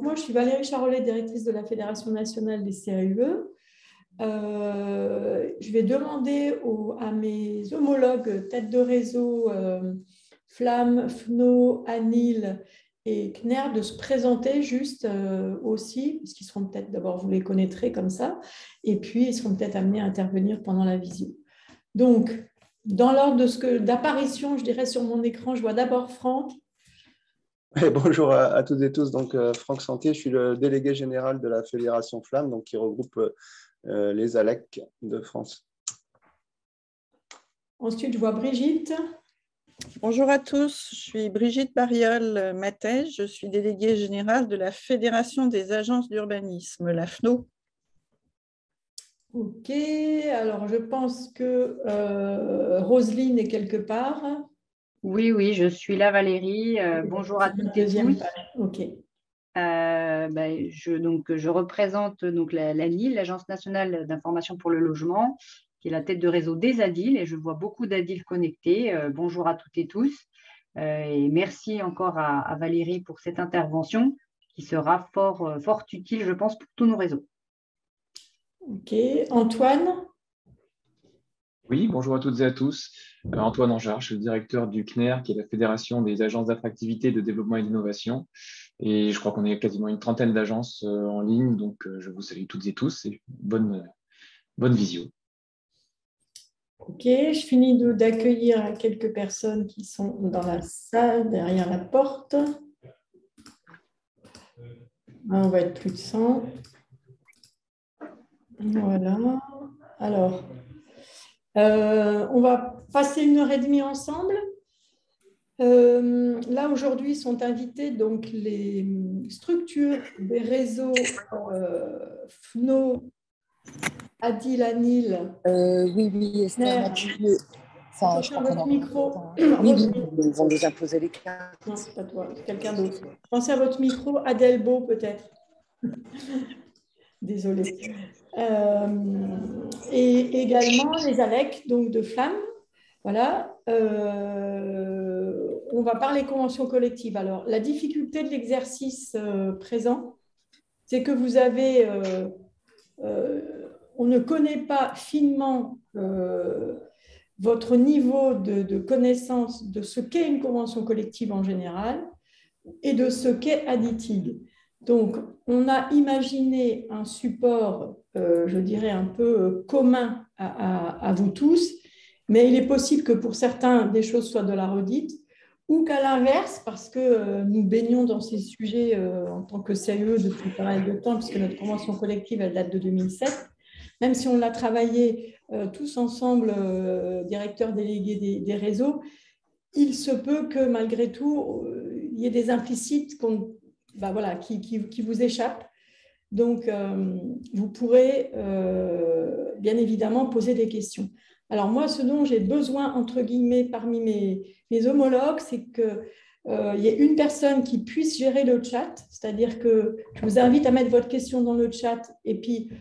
moi, je suis Valérie Charolais, directrice de la Fédération nationale des CAUE. Je vais demander à mes homologues têtes de réseau Flamme, FNO, ANIL et CNER de se présenter juste aussi, parce qu'ils seront peut-être, d'abord vous les connaîtrez comme ça, et puis ils seront peut-être amenés à intervenir pendant la visio. Donc, dans l'ordre d'apparition, je dirais sur mon écran, je vois d'abord Franck. Bonjour à toutes et tous. Donc, Franck Santé, je suis le délégué général de la Fédération Flamme, donc, qui regroupe les ALEC de France. Ensuite, je vois Brigitte. Bonjour à tous, je suis Brigitte Bariol-Mathès, je suis déléguée générale de la Fédération des agences d'urbanisme, la FNO. Ok, alors je pense que Roselyne est quelque part. Oui, je suis là, Valérie. Bonjour à toutes et tous. Ok. Je représente donc l'ANIL, l'Agence nationale d'information pour le logement, qui est la tête de réseau des ADIL, et je vois beaucoup d'ADIL connectés. Bonjour à toutes et tous. Et merci encore à Valérie pour cette intervention qui sera fort utile, je pense, pour tous nos réseaux. Ok. Antoine? Oui, bonjour à toutes et à tous. Antoine Anjar, je suis le directeur du CNER, qui est la Fédération des agences d'attractivité, de développement et d'innovation. Et je crois qu'on est quasiment une trentaine d'agences en ligne, donc je vous salue toutes et tous et bonne visio. Ok, je finis d'accueillir quelques personnes qui sont dans la salle, derrière la porte. On va être plus de 100. Voilà. Alors, on va passer 1h30 ensemble. Là, aujourd'hui, sont invités donc les structures des réseaux FNO, ADIL, ANIL. Oui, Esther, enfin, je crois votre micro. Oui, ils vont nous imposer les cartes. Non, c'est pas toi, c'est quelqu'un d'autre. Pensez à votre micro, Adelbo peut-être. Désolée. Et également les ALEC, donc de Flamme. Voilà. On va parler convention collective. Alors, la difficulté de l'exercice présent, c'est que vous avez... on ne connaît pas finement votre niveau de connaissance de ce qu'est une convention collective en général et de ce qu'est Additig. Donc, on a imaginé un support, je dirais, un peu commun à vous tous, mais il est possible que pour certains, des choses soient de la redite, ou qu'à l'inverse, parce que nous baignons dans ces sujets en tant que CAE depuis pas mal de temps, puisque notre convention collective, elle date de 2007, même si on l'a travaillé tous ensemble, directeurs délégués des réseaux, il se peut que malgré tout, il y ait des implicites qui vous échappent. Donc, vous pourrez bien évidemment poser des questions. Alors moi, ce dont j'ai besoin, entre guillemets, parmi mes homologues, c'est qu'il y ait une personne qui puisse gérer le chat, c'est-à-dire que je vous invite à mettre votre question dans le chat et puis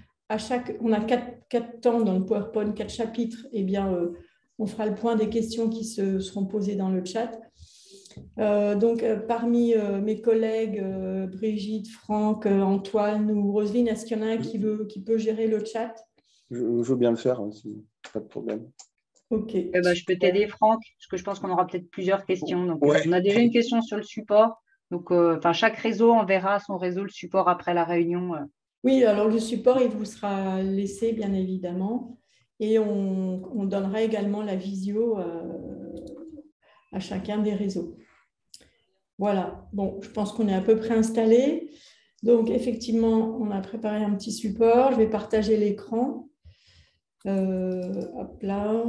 on a quatre temps dans le PowerPoint, 4 chapitres, et bien on fera le point des questions qui seront posées dans le chat. Parmi mes collègues, Brigitte, Franck, Antoine ou Roselyne, est-ce qu'il y en a un qui peut gérer le chat? Je veux bien le faire, pas de problème. Ok. Je peux t'aider, Franck, parce que je pense qu'on aura peut-être plusieurs questions. Donc, on a déjà une question sur le support. Donc, chaque réseau enverra à son réseau le support après la réunion. Oui, alors le support, il vous sera laissé, bien évidemment. Et on donnera également la visio à chacun des réseaux. Voilà. Bon, je pense qu'on est à peu près installé. Donc, effectivement, on a préparé un petit support. Je vais partager l'écran. Hop là.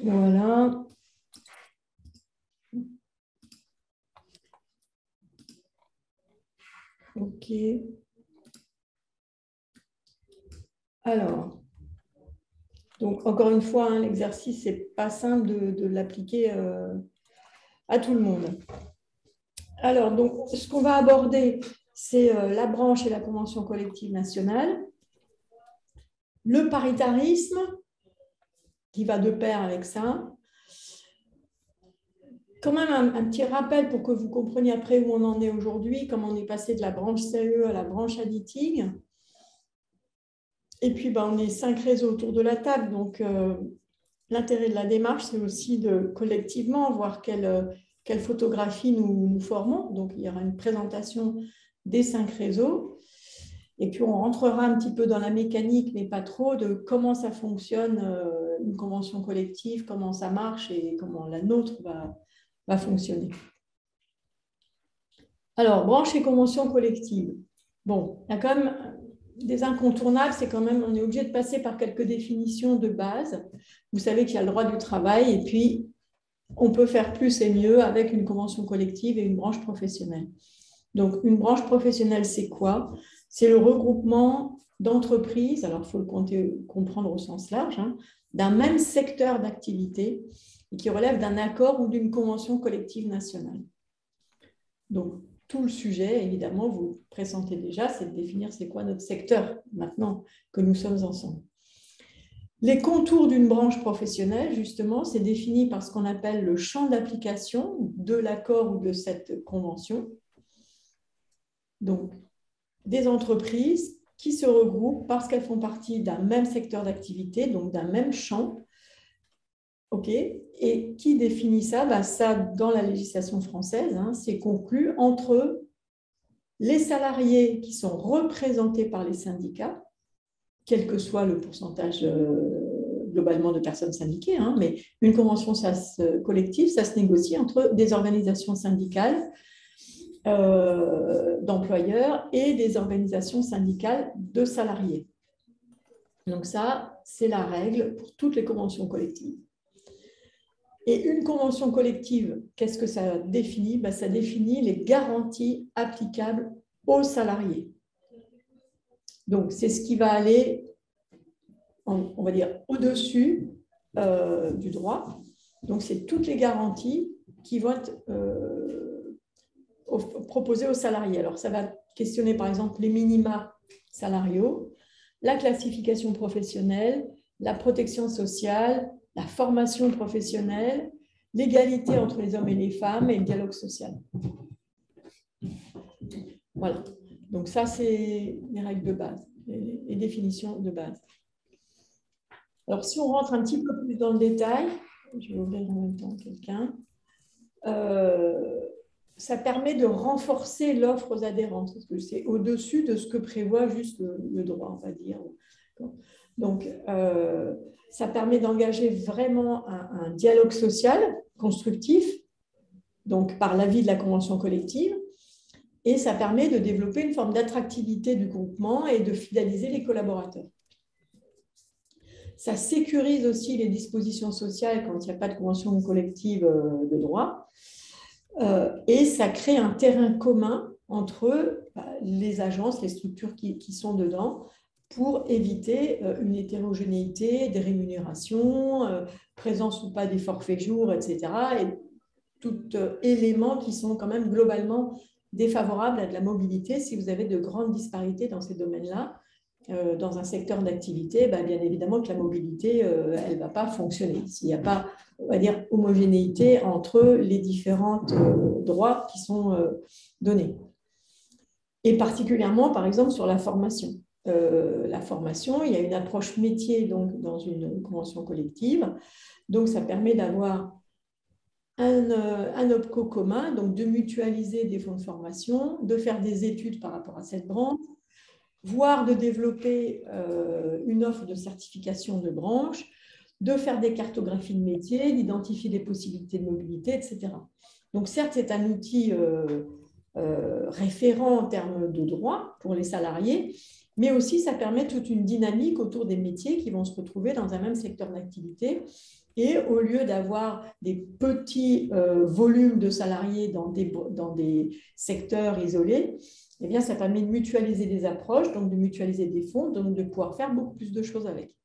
Voilà. OK. Alors, donc encore une fois, l'exercice, ce n'est pas simple de l'appliquer à tout le monde. Alors, donc, ce qu'on va aborder, c'est la branche et la convention collective nationale, le paritarisme, qui va de pair avec ça, quand même un petit rappel pour que vous compreniez après où on en est aujourd'hui, comment on est passé de la branche CE à la branche additing. Et puis, on est 5 réseaux autour de la table. Donc, l'intérêt de la démarche, c'est aussi de collectivement voir quelle photographie nous formons. Donc, il y aura une présentation des 5 réseaux. Et puis, on rentrera un petit peu dans la mécanique, mais pas trop, de comment ça fonctionne, une convention collective, comment ça marche et comment la nôtre va fonctionner. Alors, branche et convention collective. Bon, il y a quand même des incontournables, c'est quand même, on est obligé de passer par quelques définitions de base. Vous savez qu'il y a le droit du travail et puis on peut faire plus et mieux avec une convention collective et une branche professionnelle. Donc, une branche professionnelle, c'est quoi? C'est le regroupement d'entreprises, alors il faut le comprendre au sens large, d'un même secteur d'activité et qui relève d'un accord ou d'une convention collective nationale. Donc, tout le sujet, évidemment, vous le pressentez déjà, c'est de définir c'est quoi notre secteur maintenant que nous sommes ensemble. Les contours d'une branche professionnelle, justement, c'est défini par ce qu'on appelle le champ d'application de l'accord ou de cette convention. Donc, des entreprises qui se regroupent parce qu'elles font partie d'un même secteur d'activité, donc d'un même champ. OK. Et qui définit ça? Ça, dans la législation française, c'est conclu entre les salariés qui sont représentés par les syndicats, quel que soit le pourcentage globalement de personnes syndiquées, mais une convention collective, ça se négocie entre des organisations syndicales d'employeurs et des organisations syndicales de salariés. Donc ça, c'est la règle pour toutes les conventions collectives. Et une convention collective, qu'est-ce que ça définit? Ça définit les garanties applicables aux salariés. Donc, c'est ce qui va aller, on va dire, au-dessus du droit. Donc, c'est toutes les garanties qui vont être proposées aux salariés. Alors, ça va questionner, par exemple, les minima salariaux, la classification professionnelle, la protection sociale, la formation professionnelle, l'égalité entre les hommes et les femmes et le dialogue social. Voilà. Donc ça, c'est les règles de base, les définitions de base. Alors, si on rentre un petit peu plus dans le détail, je vais ouvrir en même temps quelqu'un, ça permet de renforcer l'offre aux adhérents, parce que c'est au-dessus de ce que prévoit juste le droit, on va dire. Donc, ça permet d'engager vraiment un dialogue social constructif, donc par l'avis de la convention collective, et ça permet de développer une forme d'attractivité du groupement et de fidéliser les collaborateurs. Ça sécurise aussi les dispositions sociales quand il n'y a pas de convention collective de droit, et ça crée un terrain commun entre les agences, les structures qui sont dedans, pour éviter une hétérogénéité des rémunérations, présence ou pas des forfaits jours, etc. Et tout éléments qui sont quand même globalement défavorables à de la mobilité si vous avez de grandes disparités dans ces domaines-là. Dans un secteur d'activité, bien évidemment que la mobilité, elle ne va pas fonctionner. S'il n'y a pas, on va dire, homogénéité entre les différents droits qui sont donnés. Et particulièrement, par exemple, sur la formation. La formation, il y a une approche métier donc, dans une convention collective. Donc, ça permet d'avoir un OPCO commun, donc de mutualiser des fonds de formation, de faire des études par rapport à cette branche, voire de développer une offre de certification de branche, de faire des cartographies de métiers, d'identifier des possibilités de mobilité, etc. Donc, certes, c'est un outil référent en termes de droit pour les salariés, mais aussi ça permet toute une dynamique autour des métiers qui vont se retrouver dans un même secteur d'activité. Et au lieu d'avoir des petits volumes de salariés dans des secteurs isolés, eh bien, ça permet de mutualiser des approches, donc de mutualiser des fonds, donc de pouvoir faire beaucoup plus de choses avec.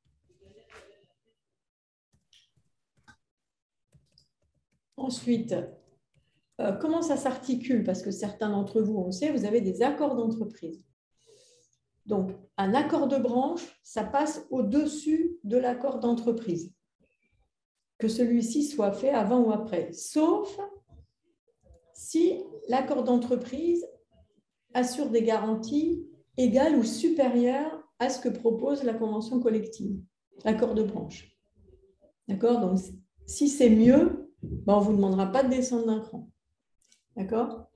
Ensuite, comment ça s'articule? Parce que certains d'entre vous, on le sait, vous avez des accords d'entreprise. Donc, un accord de branche, ça passe au-dessus de l'accord d'entreprise. Que celui-ci soit fait avant ou après, sauf si l'accord d'entreprise assure des garanties égales ou supérieures à ce que propose la convention collective, l'accord de branche. D'accord? Donc, si c'est mieux, ben, on ne vous demandera pas de descendre d'un cran. D'accord?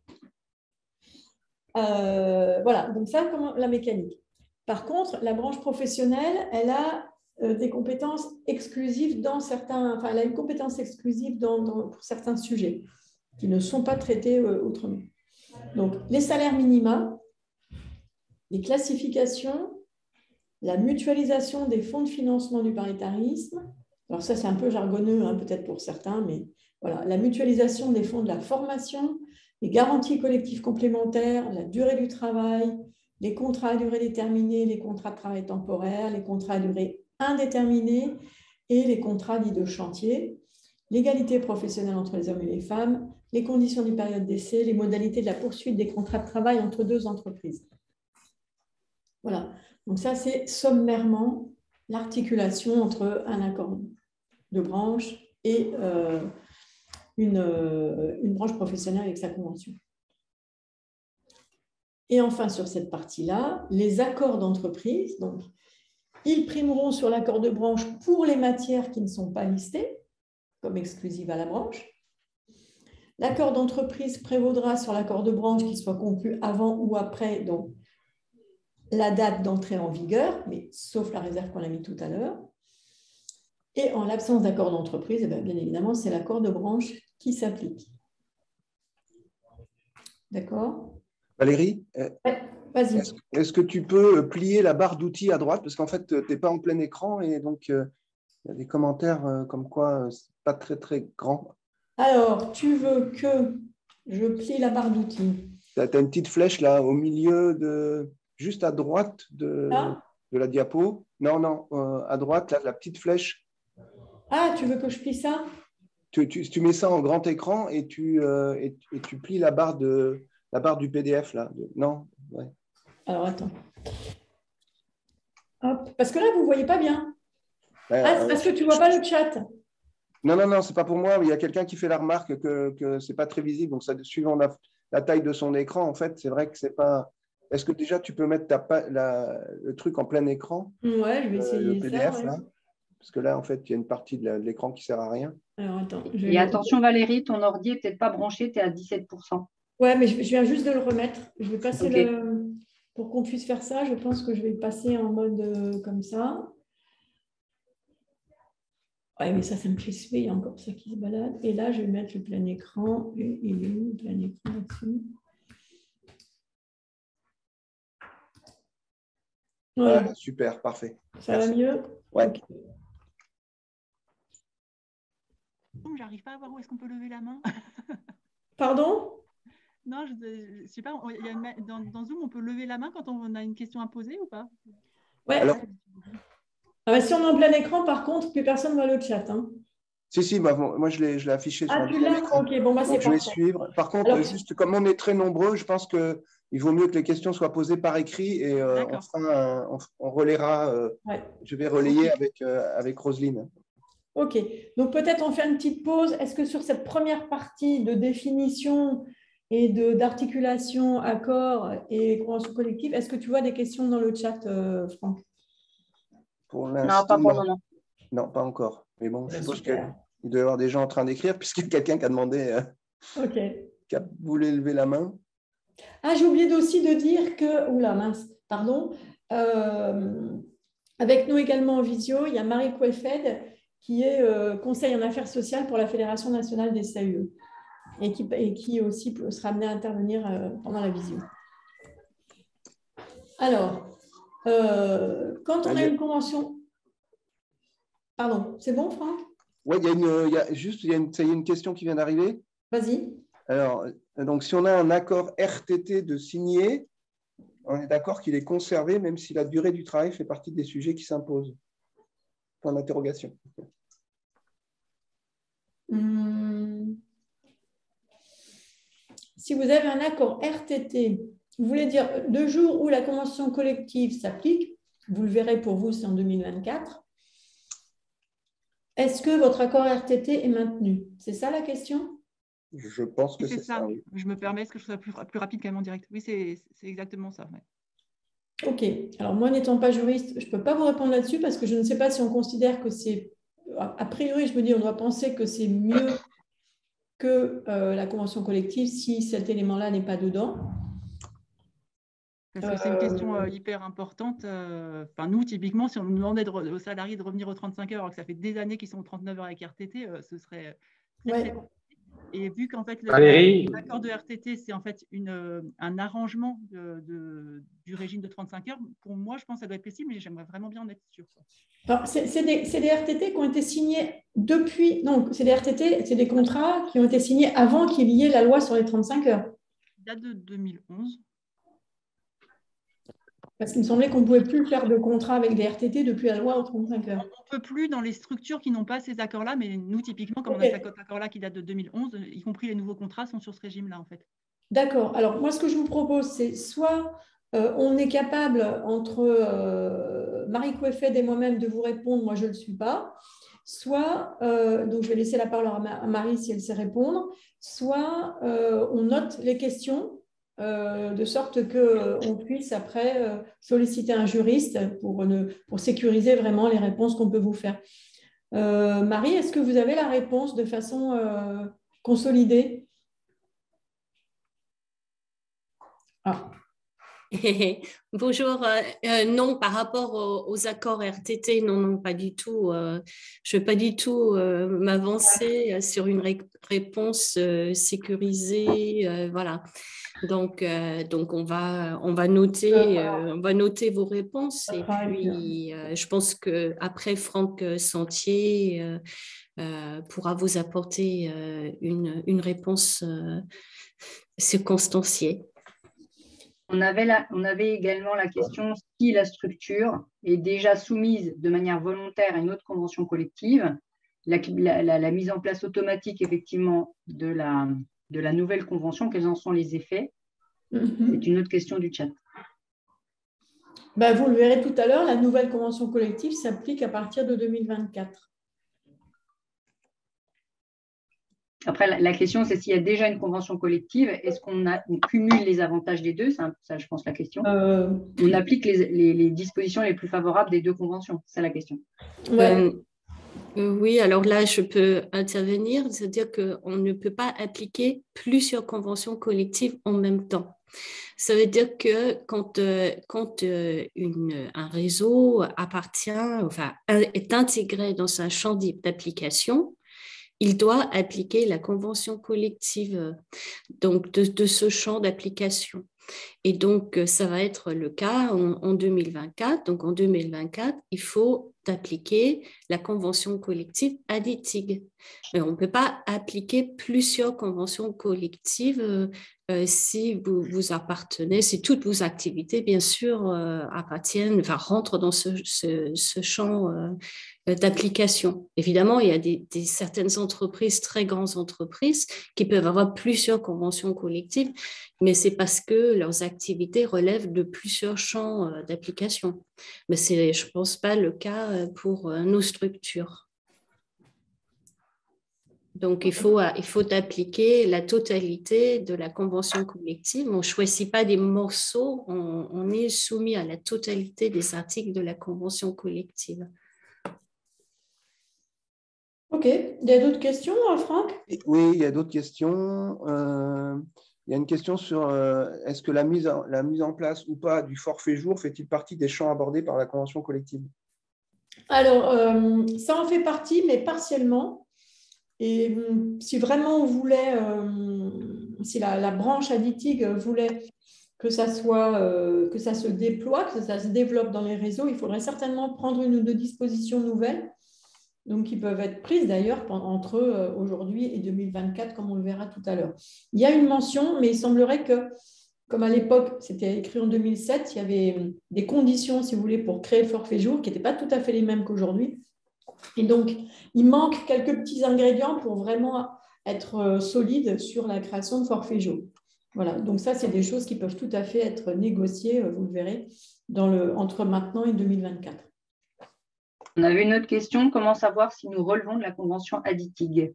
Voilà, donc ça, comment la mécanique. Par contre, la branche professionnelle, elle a des compétences exclusives dans certains, enfin, elle a une compétence exclusive pour certains sujets qui ne sont pas traités autrement. Donc, les salaires minima, les classifications, la mutualisation des fonds de financement du paritarisme. Alors ça, c'est un peu jargonneux, hein, peut-être pour certains, mais voilà, la mutualisation des fonds de la formation, les garanties collectives complémentaires, la durée du travail, les contrats à durée déterminée, les contrats de travail temporaire, les contrats à durée indéterminée et les contrats dits de chantier, l'égalité professionnelle entre les hommes et les femmes, les conditions d'une période d'essai, les modalités de la poursuite des contrats de travail entre deux entreprises. Voilà, donc ça c'est sommairement l'articulation entre un accord de branche et une branche professionnelle avec sa convention. Et enfin, sur cette partie-là, les accords d'entreprise, donc, ils primeront sur l'accord de branche pour les matières qui ne sont pas listées comme exclusives à la branche. L'accord d'entreprise prévaudra sur l'accord de branche qui soit conclu avant ou après donc, la date d'entrée en vigueur, mais sauf la réserve qu'on a mis tout à l'heure. Et en l'absence d'accord d'entreprise, bien évidemment, c'est l'accord de branche qui s'applique. D'accord? Valérie, ouais, vas-y. Est-ce que tu peux plier la barre d'outils à droite? Parce qu'en fait, tu n'es pas en plein écran et donc il y a des commentaires comme quoi ce n'est pas très, très grand. Alors, tu veux que je plie la barre d'outils? Tu as une petite flèche là au milieu juste à droite de la diapo. Non, à droite, là, la petite flèche. Ah, tu veux que je plie ça? Tu mets ça en grand écran et tu plies la barre du PDF là. Non, ouais. Alors, attends. Hop. Parce que là, vous ne voyez pas bien. C'est parce que tu ne vois pas le chat. Non, c'est pas pour moi. Il y a quelqu'un qui fait la remarque que c'est pas très visible. Donc, ça, suivant la taille de son écran, en fait, c'est vrai que c'est pas. Est-ce que déjà tu peux mettre le truc en plein écran? Ouais, je vais essayer le PDF, ça. Ouais. là. Parce que là, en fait, il y a une partie de l'écran qui sert à rien. Alors, attends. Et attention, Valérie, ton ordi n'est peut-être pas branché, tu es à 17%. Ouais, mais je viens juste de le remettre. Je vais passer pour qu'on puisse faire ça, je pense que je vais passer en mode comme ça. Ouais, mais ça me fait suer, il y a encore ça qui se balade. Et là, je vais mettre le plein écran. Et il est où le plein écran là-dessus? Voilà. Ah, super, parfait. Ça va mieux? Ouais. Okay. J'arrive pas à voir où est-ce qu'on peut lever la main. Pardon? Non, je sais pas, dans Zoom, on peut lever la main quand on a une question à poser ou pas? Ouais. Alors, si on est en plein écran, par contre, plus personne voit le chat. Hein. Si, moi je l'ai affiché sur tu l'as? Ok, bon, c'est je vais suivre. Par contre, alors, juste comme on est très nombreux, je pense qu'il vaut mieux que les questions soient posées par écrit et on relaiera. Je vais relayer avec Roselyne. Ok, donc peut-être on fait une petite pause. Est-ce que sur cette première partie de définition et d'articulation, accord et convention collective, est-ce que tu vois des questions dans le chat, Franck? Pour l'instant, non, pas pour le moment. Non, pas encore. Mais bon, je suppose qu'il doit y avoir des gens en train d'écrire puisqu'il y a quelqu'un qui a demandé, qui a voulu lever la main. Ah, j'ai oublié aussi de dire que, oula mince, pardon, avec nous également en visio, il y a Marie Couelfed qui est conseil en affaires sociales pour la Fédération nationale des CAUE et qui aussi sera amenée à intervenir pendant la visio. Alors, quand on a une convention... Pardon, c'est bon, Franck? Oui, il y a une question qui vient d'arriver. Vas-y. Alors, donc, si on a un accord RTT de signé, on est d'accord qu'il est conservé, même si la durée du travail fait partie des sujets qui s'imposent. Point d'interrogation. Si vous avez un accord RTT, vous voulez dire 2 jours où la convention collective s'applique, vous le verrez pour vous, c'est en 2024. Est-ce que votre accord RTT est maintenu? C'est ça la question? Je pense que C'est c'est ça. ça, oui. Je me permets, est-ce que je sois plus rapide quand même en direct? Oui, c'est exactement ça. Ouais. Ok. Alors, moi, n'étant pas juriste, je ne peux pas vous répondre là-dessus parce que je ne sais pas si on considère que c'est. A priori, je me dis, on doit penser que c'est mieux que la convention collective si cet élément-là n'est pas dedans. Parce que c'est une question hyper importante. Enfin, nous, typiquement, si on nous demandait aux salariés de revenir aux 35 heures, alors que ça fait des années qu'ils sont aux 39 heures avec RTT, ce serait très, Ouais. très compliqué. Et vu qu'en fait, Valérie, l'accord de RTT, c'est en fait un arrangement du régime de 35 heures, pour moi, je pense que ça doit être possible, mais j'aimerais vraiment bien en être sûre. Alors, c'est des RTT qui ont été signés depuis. Donc, c'est des RTT, c'est des contrats qui ont été signés avant qu'il y ait la loi sur les 35 heures. Date de 2011. Parce qu'il me semblait qu'on ne pouvait plus faire de contrat avec des RTT depuis la loi aux 35 heures. On ne peut plus dans les structures qui n'ont pas ces accords-là, mais nous, typiquement, comme on a cet accord-là qui date de 2011, y compris les nouveaux contrats sont sur ce régime-là, en fait. D'accord. Alors, moi, ce que je vous propose, c'est soit on est capable, entre Marie Coueffet et moi-même, de vous répondre, moi, je ne le suis pas, soit, donc je vais laisser la parole à Marie si elle sait répondre, soit on note les questions de sorte qu'on puisse après solliciter un juriste pour sécuriser vraiment les réponses qu'on peut vous faire. Marie, est-ce que vous avez la réponse de façon consolidée? Ah. Bonjour. Non, par rapport aux accords RTT, non, pas du tout. Je ne vais pas du tout m'avancer sur une réponse sécurisée. Voilà. Donc on va noter vos réponses et puis je pense que après Franck Sentier pourra vous apporter une réponse circonstanciée. On avait également la question si la structure est déjà soumise de manière volontaire à une autre convention collective, la mise en place automatique effectivement de la nouvelle convention, quels en sont les effets? C'est une autre question du chat. Ben, vous le verrez tout à l'heure, la nouvelle convention collective s'applique à partir de 2024. Après, la question, c'est s'il y a déjà une convention collective, est-ce qu'on cumule les avantages des deux? C'est ça, je pense, la question. On applique les dispositions les plus favorables des deux conventions. C'est la question. Ouais. Oui, alors là, je peux intervenir, c'est-à-dire qu'on ne peut pas appliquer plusieurs conventions collectives en même temps. Ça veut dire que quand un réseau est intégré dans un champ d'application, il doit appliquer la convention collective donc de ce champ d'application. Et donc, ça va être le cas en 2024. Donc, en 2024, il faut appliquer la convention collective ADITIG. Mais on ne peut pas appliquer plusieurs conventions collectives si vous appartenez, si toutes vos activités, bien sûr, rentrent dans ce champ d'application. Évidemment, il y a certaines entreprises, très grandes entreprises, qui peuvent avoir plusieurs conventions collectives, mais c'est parce que leurs activités relèvent de plusieurs champs d'application. Mais ce n'est, je pense, pas le cas pour nos structures. Donc, il faut appliquer la totalité de la convention collective. On ne choisit pas des morceaux, on est soumis à la totalité des articles de la convention collective. Ok. Il y a d'autres questions, Franck? Oui, il y a d'autres questions. Il y a une question sur est-ce que la mise en place ou pas du forfait jour fait-il partie des champs abordés par la convention collective? Alors, ça en fait partie, mais partiellement. Et si vraiment on voulait, si la branche ADITIG voulait que ça se déploie, que ça se développe dans les réseaux, il faudrait certainement prendre une ou deux dispositions nouvelles, donc qui peuvent être prises d'ailleurs entre aujourd'hui et 2024, comme on le verra tout à l'heure. Il y a une mention, mais il semblerait que, comme à l'époque, c'était écrit en 2007, il y avait des conditions, si vous voulez, pour créer le forfait jour qui n'étaient pas tout à fait les mêmes qu'aujourd'hui. Et donc, il manque quelques petits ingrédients pour vraiment être solide sur la création de forfait jour. Voilà, donc ça, c'est des choses qui peuvent tout à fait être négociées, vous le verrez, entre maintenant et 2024. On avait une autre question, comment savoir si nous relevons de la convention ADITIG?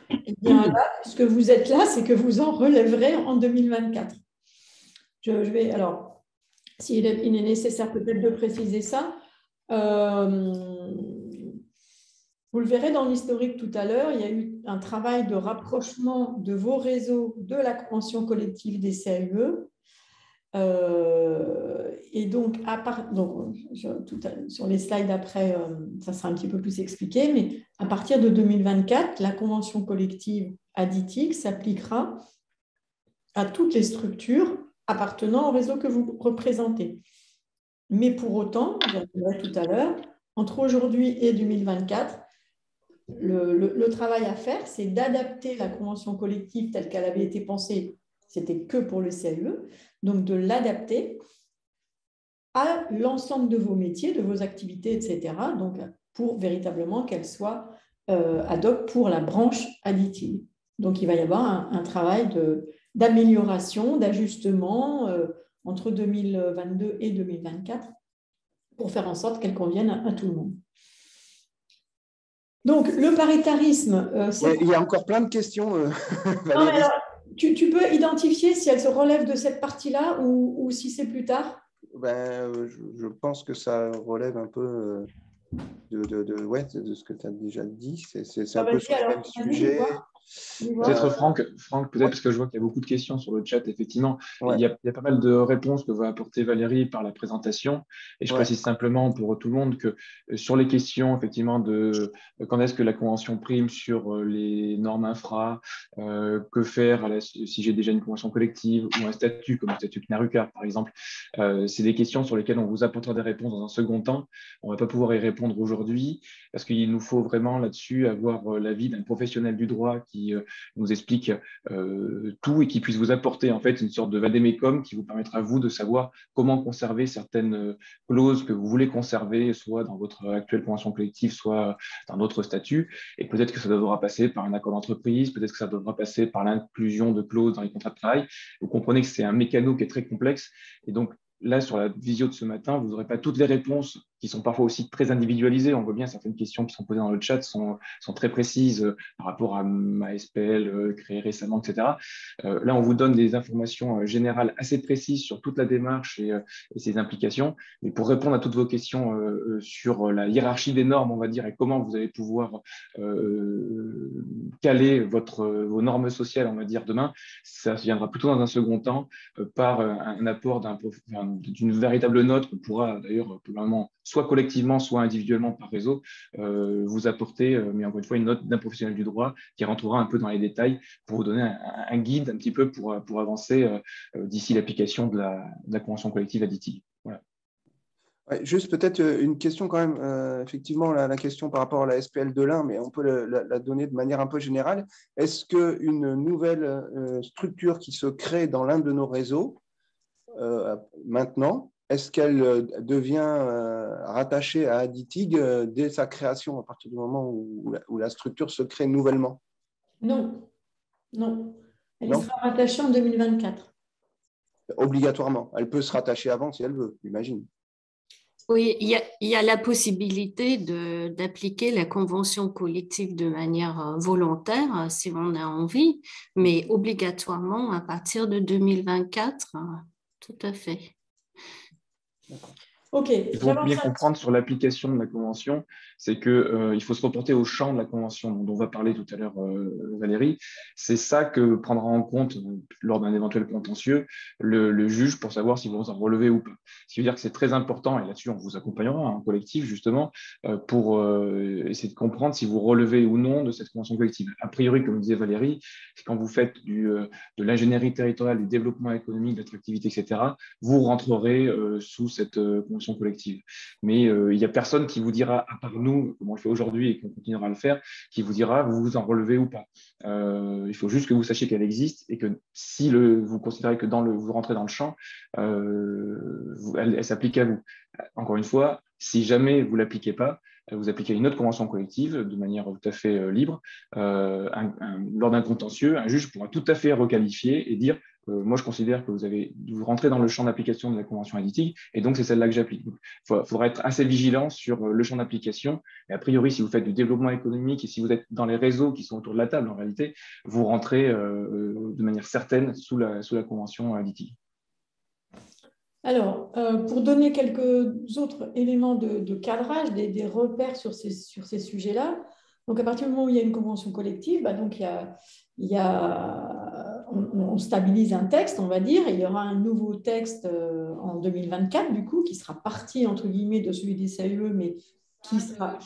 Eh bien là, puisque vous êtes là, c'est que vous en relèverez en 2024. Alors, il est nécessaire peut-être de préciser ça. Vous le verrez dans l'historique tout à l'heure, il y a eu un travail de rapprochement de vos réseaux de la convention collective des CAUE. Et donc, sur les slides après, ça sera un petit peu plus expliqué, mais à partir de 2024, la convention collective ADITIC s'appliquera à toutes les structures appartenant au réseau que vous représentez. Mais pour autant, je le dirai tout à l'heure, entre aujourd'hui et 2024, le travail à faire, c'est d'adapter la convention collective telle qu'elle avait été pensée, c'était que pour le CAUE, donc de l'adapter à l'ensemble de vos métiers, de vos activités, etc. Donc, pour véritablement qu'elle soit ad hoc pour la branche additive. Donc, il va y avoir un travail d'amélioration, d'ajustement entre 2022 et 2024 pour faire en sorte qu'elle convienne à tout le monde. Donc, le paritarisme… il y a encore plein de questions, Valérie. Non, mais alors, tu peux identifier si elle se relève de cette partie-là ou si c'est plus tard? Je pense que ça relève un peu de ce que tu as déjà dit. C'est un peu sur le même sujet. Peut-être Franck, peut-être parce que je vois qu'il y a beaucoup de questions sur le chat, effectivement. Il y a pas mal de réponses que va apporter Valérie par la présentation. Et je précise simplement pour tout le monde que sur les questions, effectivement, de quand est-ce que la convention prime sur les normes infra, que faire si j'ai déjà une convention collective ou un statut, comme le statut CNARUCA, par exemple. C'est des questions sur lesquelles on vous apportera des réponses dans un second temps. On ne va pas pouvoir y répondre aujourd'hui parce qu'il nous faut vraiment là-dessus avoir l'avis d'un professionnel du droit qui nous explique tout et qui puisse vous apporter en fait une sorte de vadémécum qui vous permettra vous de savoir comment conserver certaines clauses que vous voulez conserver, soit dans votre actuelle convention collective, soit dans d'autres statuts. Et peut-être que ça devra passer par un accord d'entreprise, peut-être que ça devra passer par l'inclusion de clauses dans les contrats de travail. Vous comprenez que c'est un mécano qui est très complexe. Et donc, là, sur la visio de ce matin, vous n'aurez pas toutes les réponses qui sont parfois aussi très individualisées. On voit bien certaines questions qui sont posées dans le chat sont très précises par rapport à ma SPL créée récemment, etc. Là, on vous donne des informations générales assez précises sur toute la démarche et ses implications. Mais pour répondre à toutes vos questions sur la hiérarchie des normes, on va dire, et comment vous allez pouvoir caler vos normes sociales, on va dire, demain, ça viendra plutôt dans un second temps par un apport d'une véritable note qu'on pourra d'ailleurs probablement soit collectivement, soit individuellement par réseau, vous apporter, mais encore une fois, une note d'un professionnel du droit qui rentrera un peu dans les détails pour vous donner un guide un petit peu pour avancer d'ici l'application de la convention collective additive. Voilà. Ouais, juste peut-être une question quand même, effectivement, la question par rapport à la SPL de l'Ain, mais on peut la donner de manière un peu générale. Est-ce qu'une nouvelle structure qui se crée dans l'un de nos réseaux, maintenant, est-ce qu'elle devient rattachée à Additig dès sa création, à partir du moment où la structure se crée nouvellement? Non. Elle sera rattachée en 2024. Obligatoirement. Elle peut se rattacher avant si elle veut, j'imagine. Oui, il y a la possibilité d'appliquer la convention collective de manière volontaire si on a envie, mais obligatoirement à partir de 2024, tout à fait. Ok. Il faut bien comprendre sur l'application de la convention, c'est qu'il faut se reporter au champ de la convention dont on va parler tout à l'heure, Valérie. C'est ça que prendra en compte lors d'un éventuel contentieux le juge pour savoir si vous en relevez ou pas. Ce qui veut dire que c'est très important, et là-dessus on vous accompagnera en collectif justement, pour essayer de comprendre si vous relevez ou non de cette convention collective. A priori, comme disait Valérie, c'est quand vous faites de l'ingénierie territoriale, du développement économique, de l'attractivité, etc., vous rentrerez sous cette convention collective. Mais il n'y a personne qui vous dira, à part nous, comme on le fait aujourd'hui et qu'on continuera à le faire, qui vous dira vous vous en relevez ou pas. Il faut juste que vous sachiez qu'elle existe et que si vous considérez que vous rentrez dans le champ, elle s'applique à vous. Encore une fois, si jamais vous ne l'appliquez pas, vous appliquez une autre convention collective de manière tout à fait libre. Lors d'un contentieux, un juge pourra tout à fait requalifier et dire moi, je considère que vous rentrez dans le champ d'application de la convention ADITIG, et donc c'est celle-là que j'applique. Il faudra être assez vigilant sur le champ d'application. Et a priori, si vous faites du développement économique et si vous êtes dans les réseaux qui sont autour de la table, en réalité, vous rentrez de manière certaine sous la convention ADITIG. Alors, pour donner quelques autres éléments de cadrage, des repères sur ces sujets-là, donc à partir du moment où il y a une convention collective, donc on stabilise un texte, on va dire, et il y aura un nouveau texte en 2024, du coup, qui sera parti, entre guillemets, de celui des CAE, mais qui sera...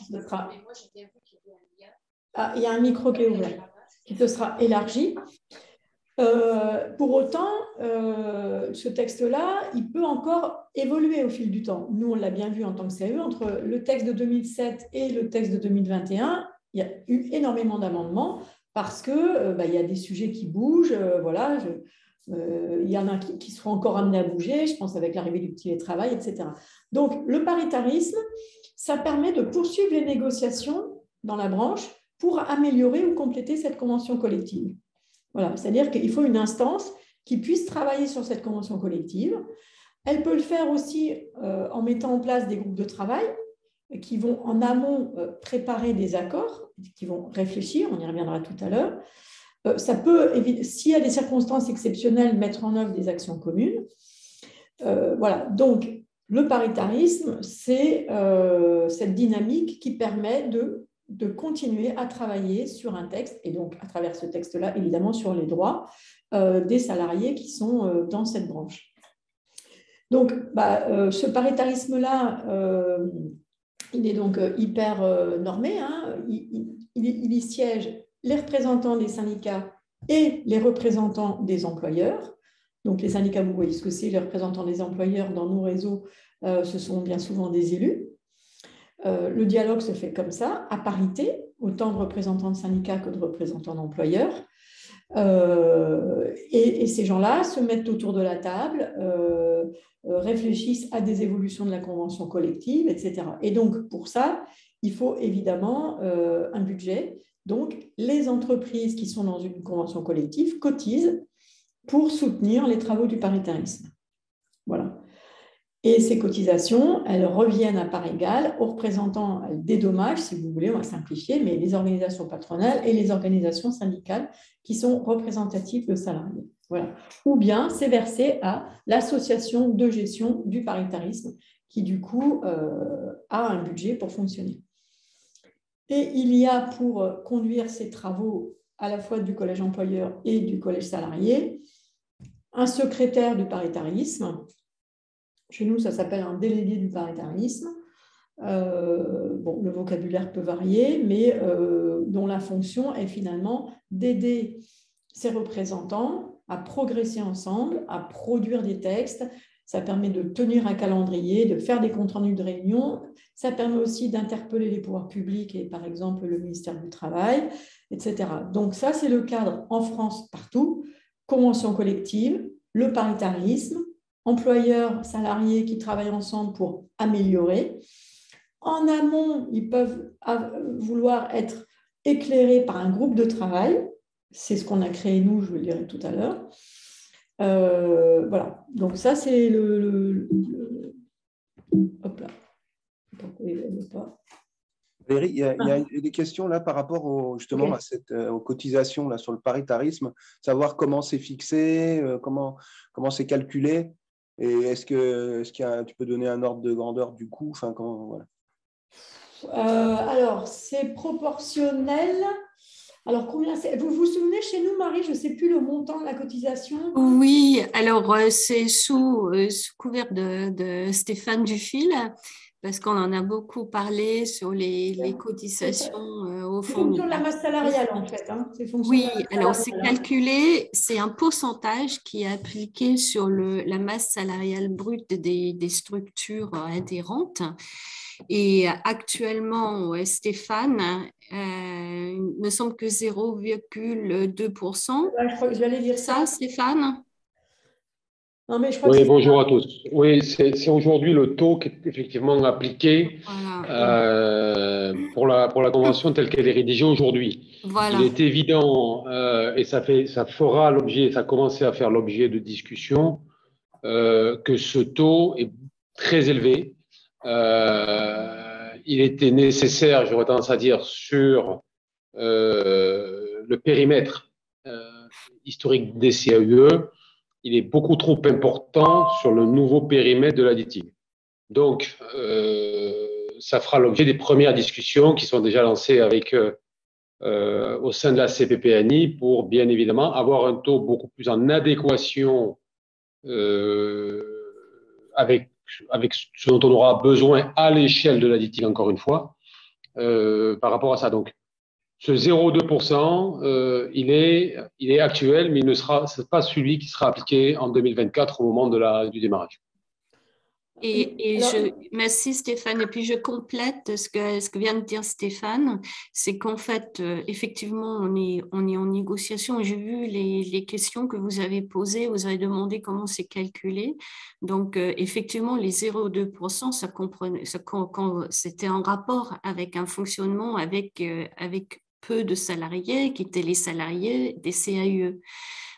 Ah, il y a un micro qui est ouvert, qui te sera élargi. Pour autant, ce texte-là, il peut encore évoluer au fil du temps. Nous, on l'a bien vu en tant que CAE, entre le texte de 2007 et le texte de 2021, il y a eu énormément d'amendements parce qu'il y a des sujets qui bougent. Voilà, il y en a qui seront encore amenés à bouger, je pense avec l'arrivée du télétravail, etc. Donc, le paritarisme, ça permet de poursuivre les négociations dans la branche pour améliorer ou compléter cette convention collective. Voilà, c'est-à-dire qu'il faut une instance qui puisse travailler sur cette convention collective. Elle peut le faire aussi en mettant en place des groupes de travail qui vont en amont préparer des accords, qui vont réfléchir, on y reviendra tout à l'heure. Ça peut, s'il y a des circonstances exceptionnelles, mettre en œuvre des actions communes. Voilà, donc le paritarisme, c'est cette dynamique qui permet de continuer à travailler sur un texte, et donc à travers ce texte-là, évidemment, sur les droits des salariés qui sont dans cette branche. Donc, ce paritarisme-là, il est donc hyper normé. Hein. Il y siège les représentants des syndicats et les représentants des employeurs. Donc, les syndicats, vous voyez ce que c'est, les représentants des employeurs dans nos réseaux, ce sont bien souvent des élus. Le dialogue se fait comme ça, à parité, autant de représentants de syndicats que de représentants d'employeurs. Et ces gens-là se mettent autour de la table, réfléchissent à des évolutions de la convention collective, etc. Et donc, pour ça, il faut évidemment un budget. Donc, les entreprises qui sont dans une convention collective cotisent pour soutenir les travaux du paritarisme. Voilà. Et ces cotisations, elles reviennent à part égale aux représentants des dommages, si vous voulez, on va simplifier, mais les organisations patronales et les organisations syndicales qui sont représentatives de salariés. Voilà. Ou bien c'est versé à l'association de gestion du paritarisme qui, du coup, a un budget pour fonctionner. Et il y a pour conduire ces travaux à la fois du collège employeur et du collège salarié un secrétaire du paritarisme. Chez nous, ça s'appelle un délégué du paritarisme. Le vocabulaire peut varier, mais dont la fonction est finalement d'aider ses représentants à progresser ensemble, à produire des textes. Ça permet de tenir un calendrier, de faire des comptes rendus de réunion. Ça permet aussi d'interpeller les pouvoirs publics et par exemple le ministère du Travail, etc. Donc ça, c'est le cadre en France partout. Convention collective, le paritarisme, employeurs, salariés qui travaillent ensemble pour améliorer. En amont, ils peuvent vouloir être éclairés par un groupe de travail. C'est ce qu'on a créé nous, je vous le dirai tout à l'heure. Voilà, donc ça c'est hop là. Pourquoi il ne veut pas ? Valérie, il y a des questions là par rapport justement à aux cotisations là, sur le paritarisme, savoir comment c'est fixé, comment c'est calculé, et est-ce que tu peux donner un ordre de grandeur du coût, enfin, voilà. Alors, c'est proportionnel. Alors, combien c'est ? Vous vous souvenez, chez nous, Marie, je ne sais plus le montant de la cotisation ? Oui, alors c'est sous couvert de Stéphane Dufil, parce qu'on en a beaucoup parlé sur les cotisations au fond. C'est fonction de la masse salariale, en fait. Hein. Oui, alors c'est calculé, c'est un pourcentage qui est appliqué sur la masse salariale brute des structures adhérentes. Et actuellement, Stéphane, il me semble que 0,2%. Je crois que j'allais dire ça, Stéphane ? Non, mais je crois Oui, que bonjour à tous. Oui, c'est aujourd'hui le taux qui est effectivement appliqué pour la convention telle qu'elle est rédigée aujourd'hui. Voilà. Il est évident, et ça fera l'objet, ça a commencé à faire l'objet de discussions, que ce taux est très élevé. Il était nécessaire, j'aurais tendance à dire, sur le périmètre historique des CAUE. Il est beaucoup trop important sur le nouveau périmètre de l'additive. Donc, ça fera l'objet des premières discussions qui sont déjà lancées au sein de la CPPNI pour, bien évidemment, avoir un taux beaucoup plus en adéquation avec ce dont on aura besoin à l'échelle de l'additive, encore une fois, par rapport à ça. Donc, ce 0,2%, il est actuel, mais il ne sera pas celui qui sera appliqué en 2024 au moment du démarrage. Merci Stéphane. Et puis je complète ce que vient de dire Stéphane, c'est qu'en fait, effectivement, on est en négociation. J'ai vu les questions que vous avez posées, vous avez demandé comment c'est calculé. Donc, effectivement, les 0,2%, c'était en rapport avec un fonctionnement avec peu de salariés, qui étaient les salariés des CAUE.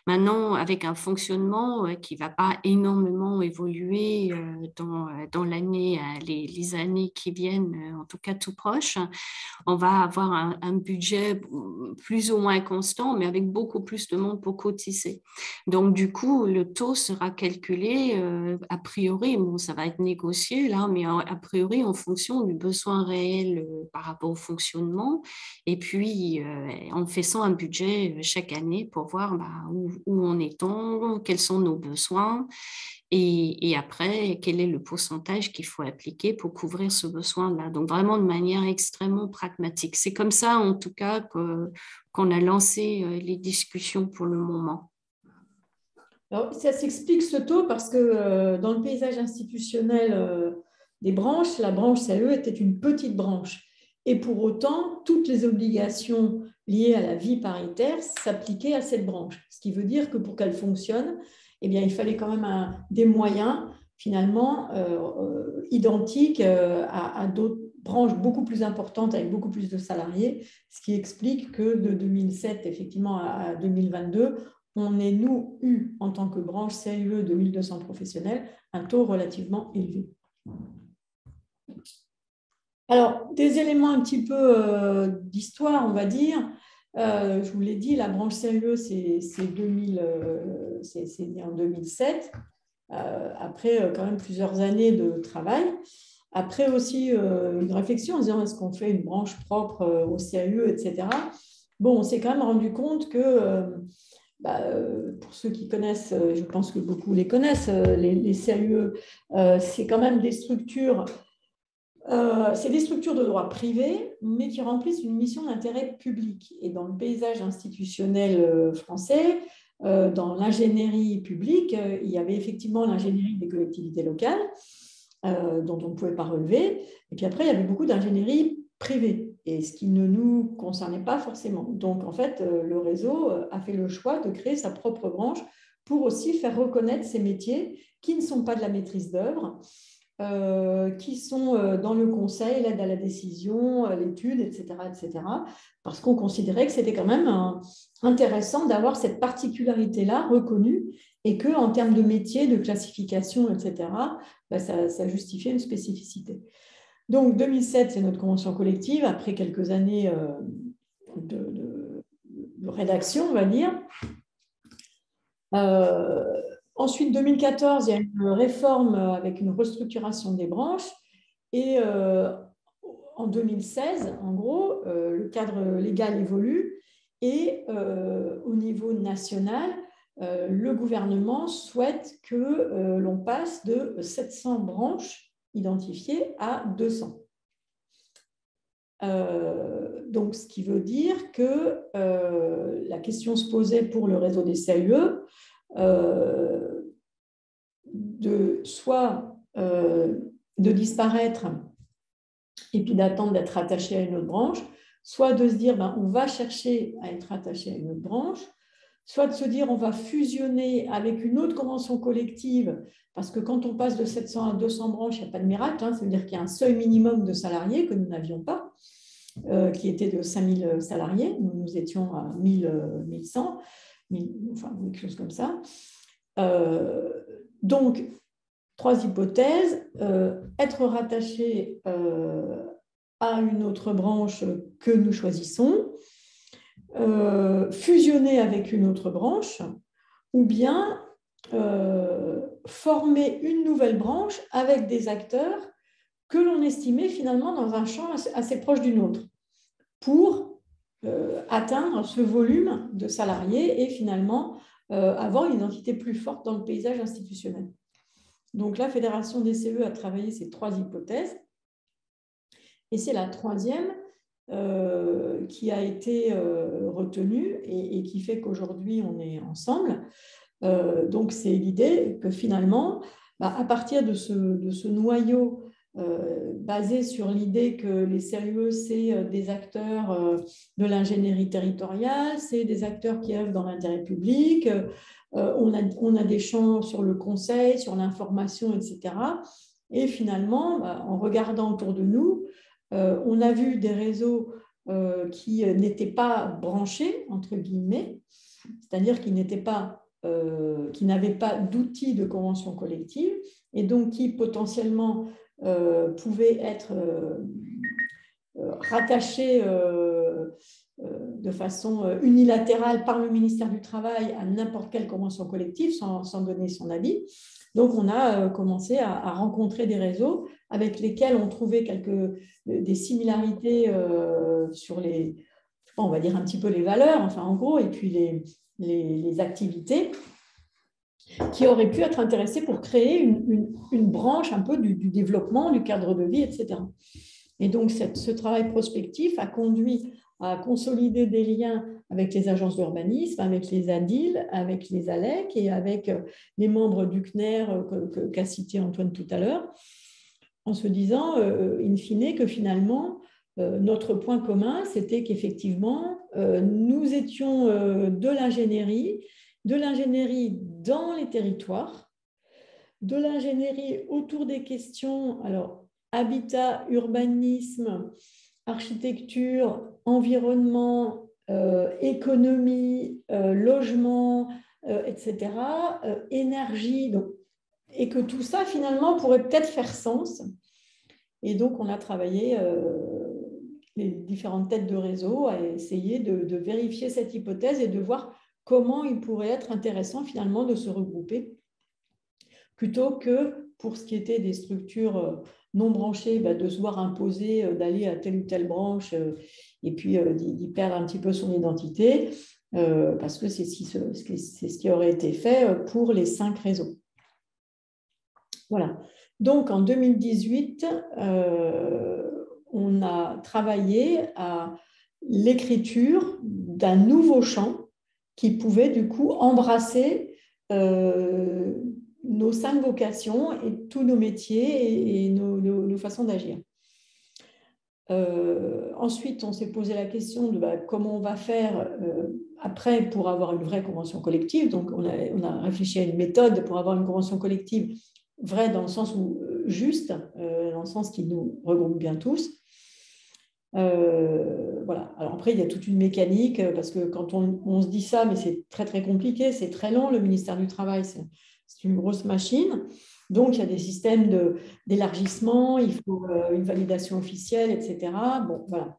Maintenant, avec un fonctionnement qui ne va pas énormément évoluer dans l'année, les années qui viennent, en tout cas tout proche, on va avoir un budget plus ou moins constant, mais avec beaucoup plus de monde pour cotiser. Donc, du coup, le taux sera calculé a priori, bon, ça va être négocié là, mais a priori en fonction du besoin réel par rapport au fonctionnement. Et puis, en faisant un budget chaque année pour voir où en est-on, quels sont nos besoins et après, quel est le pourcentage qu'il faut appliquer pour couvrir ce besoin-là. Donc, vraiment de manière extrêmement pragmatique. C'est comme ça, en tout cas, qu'on a lancé les discussions pour le moment. Alors, ça s'explique ce taux parce que dans le paysage institutionnel des branches, la branche CAE était une petite branche. Et pour autant, toutes les obligations liées à la vie paritaire s'appliquaient à cette branche. Ce qui veut dire que pour qu'elle fonctionne, eh bien, il fallait quand même des moyens finalement identiques à d'autres branches beaucoup plus importantes avec beaucoup plus de salariés, ce qui explique que de 2007 effectivement à 2022, on ait, nous, eu, en tant que branche CAUE de 1200 professionnels, un taux relativement élevé. Alors, des éléments un petit peu d'histoire, on va dire. Je vous l'ai dit, la branche CAUE, c'est né en 2007, après quand même plusieurs années de travail. Après aussi une réflexion en disant est-ce qu'on fait une branche propre au CAUE, etc. Bon, on s'est quand même rendu compte que pour ceux qui connaissent, je pense que beaucoup les connaissent, les CAUE, c'est quand même des structures, c'est des structures de droit privé, mais qui remplissent une mission d'intérêt public. Et dans le paysage institutionnel français, dans l'ingénierie publique, il y avait effectivement l'ingénierie des collectivités locales, dont on ne pouvait pas relever. Et puis après, il y avait beaucoup d'ingénierie privée, et ce qui ne nous concernait pas forcément. Donc, en fait, le réseau a fait le choix de créer sa propre branche pour aussi faire reconnaître ces métiers qui ne sont pas de la maîtrise d'œuvre, qui sont dans le conseil, l'aide à la décision, l'étude, etc., parce qu'on considérait que c'était quand même intéressant d'avoir cette particularité-là reconnue et qu'en termes de métier, de classification, etc., ça justifiait une spécificité. Donc, 2007, c'est notre convention collective, après quelques années de rédaction, on va dire. Ensuite, 2014, il y a une réforme avec une restructuration des branches. Et en 2016, en gros, le cadre légal évolue. Et au niveau national, le gouvernement souhaite que l'on passe de 700 branches identifiées à 200. Donc, ce qui veut dire que la question se posait pour le réseau des CAUE soit de disparaître et puis d'attendre d'être rattaché à une autre branche, soit de se dire on va chercher à être rattaché à une autre branche, soit de se dire on va fusionner avec une autre convention collective, parce que quand on passe de 700 à 200 branches, il n'y a pas de miracle, hein, ça veut dire qu'il y a un seuil minimum de salariés que nous n'avions pas, qui était de 5000 salariés, nous étions à 1100, enfin quelque chose comme ça. Donc, 3 hypothèses, être rattaché à une autre branche que nous choisissons, fusionner avec une autre branche, ou bien former une nouvelle branche avec des acteurs que l'on estimait finalement dans un champ assez proche du nôtre, pour atteindre ce volume de salariés et finalement avoir une identité plus forte dans le paysage institutionnel. Donc la Fédération des CE a travaillé ces 3 hypothèses, et c'est la 3e qui a été retenue et qui fait qu'aujourd'hui on est ensemble. Donc c'est l'idée que finalement, à partir de ce noyau basé sur l'idée que les CEE, c'est des acteurs de l'ingénierie territoriale, c'est des acteurs qui œuvrent dans l'intérêt public, on a des champs sur le conseil, sur l'information, etc. Et finalement, en regardant autour de nous, on a vu des réseaux qui n'étaient pas branchés, entre guillemets, c'est-à-dire qui n'avaient pas d'outils de convention collective et donc qui potentiellement pouvaient être rattachés de façon unilatérale par le ministère du Travail à n'importe quelle convention collective sans donner son avis. Donc, on a commencé à rencontrer des réseaux avec lesquels on trouvait des similarités sur on va dire un petit peu les valeurs, enfin en gros, et puis les activités qui auraient pu être intéressées pour créer une branche un peu du développement, du cadre de vie, etc. Et donc, ce travail prospectif a conduit à consolider des liens avec les agences d'urbanisme, avec les ADIL, avec les ALEC et avec les membres du CNER qu'a cité Antoine tout à l'heure, en se disant, in fine, que finalement, notre point commun, c'était qu'effectivement, nous étions de l'ingénierie dans les territoires, de l'ingénierie autour des questions, alors, habitat, urbanisme, architecture, environnement, économie, logement, etc., énergie, donc, et que tout ça, finalement, pourrait peut-être faire sens. Et donc, on a travaillé les différentes têtes de réseau à essayer de vérifier cette hypothèse et de voir comment il pourrait être intéressant, finalement, de se regrouper, plutôt que pour ce qui était des structures non branchées, de se voir imposer d'aller à telle ou telle branche et puis d'y perdre un petit peu son identité, parce que c'est ce qui aurait été fait pour les 5 réseaux. Voilà. Donc, en 2018, on a travaillé à l'écriture d'un nouveau champ qui pouvait du coup embrasser nos 5 vocations et tous nos métiers et nos façons d'agir. Ensuite, on s'est posé la question de comment on va faire après pour avoir une vraie convention collective. Donc, on a réfléchi à une méthode pour avoir une convention collective vraie dans le sens où juste, dans le sens qui nous regroupe bien tous. Voilà. Alors après, il y a toute une mécanique parce que quand on se dit ça, mais c'est très très compliqué, c'est très long. Le ministère du Travail, c'est une grosse machine. Donc, il y a des systèmes d'élargissement, il faut une validation officielle, etc. Bon, voilà.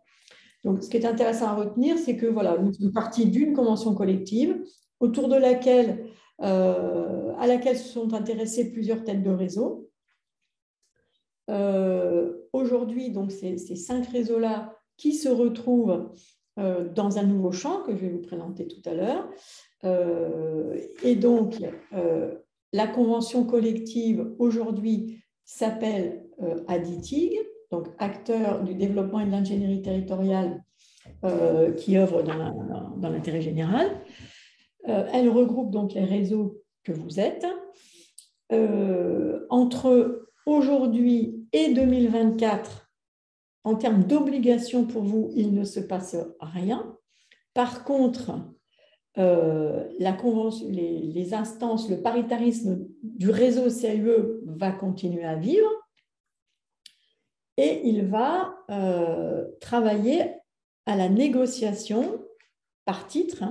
Donc, ce qui est intéressant à retenir, c'est que voilà, nous sommes partis d'une convention collective autour de laquelle, à laquelle se sont intéressées plusieurs têtes de réseau. Aujourd'hui, donc, ces 5 réseaux-là qui se retrouvent dans un nouveau champ que je vais vous présenter tout à l'heure. Et donc, la convention collective aujourd'hui s'appelle ADITIG, donc acteur du développement et de l'ingénierie territoriale qui œuvre dans l'intérêt général. Elle regroupe donc les réseaux que vous êtes. Entre aujourd'hui et 2024, en termes d'obligations pour vous, il ne se passe rien. Par contre, la convention, les instances, le paritarisme du réseau CAUE va continuer à vivre et il va travailler à la négociation par titre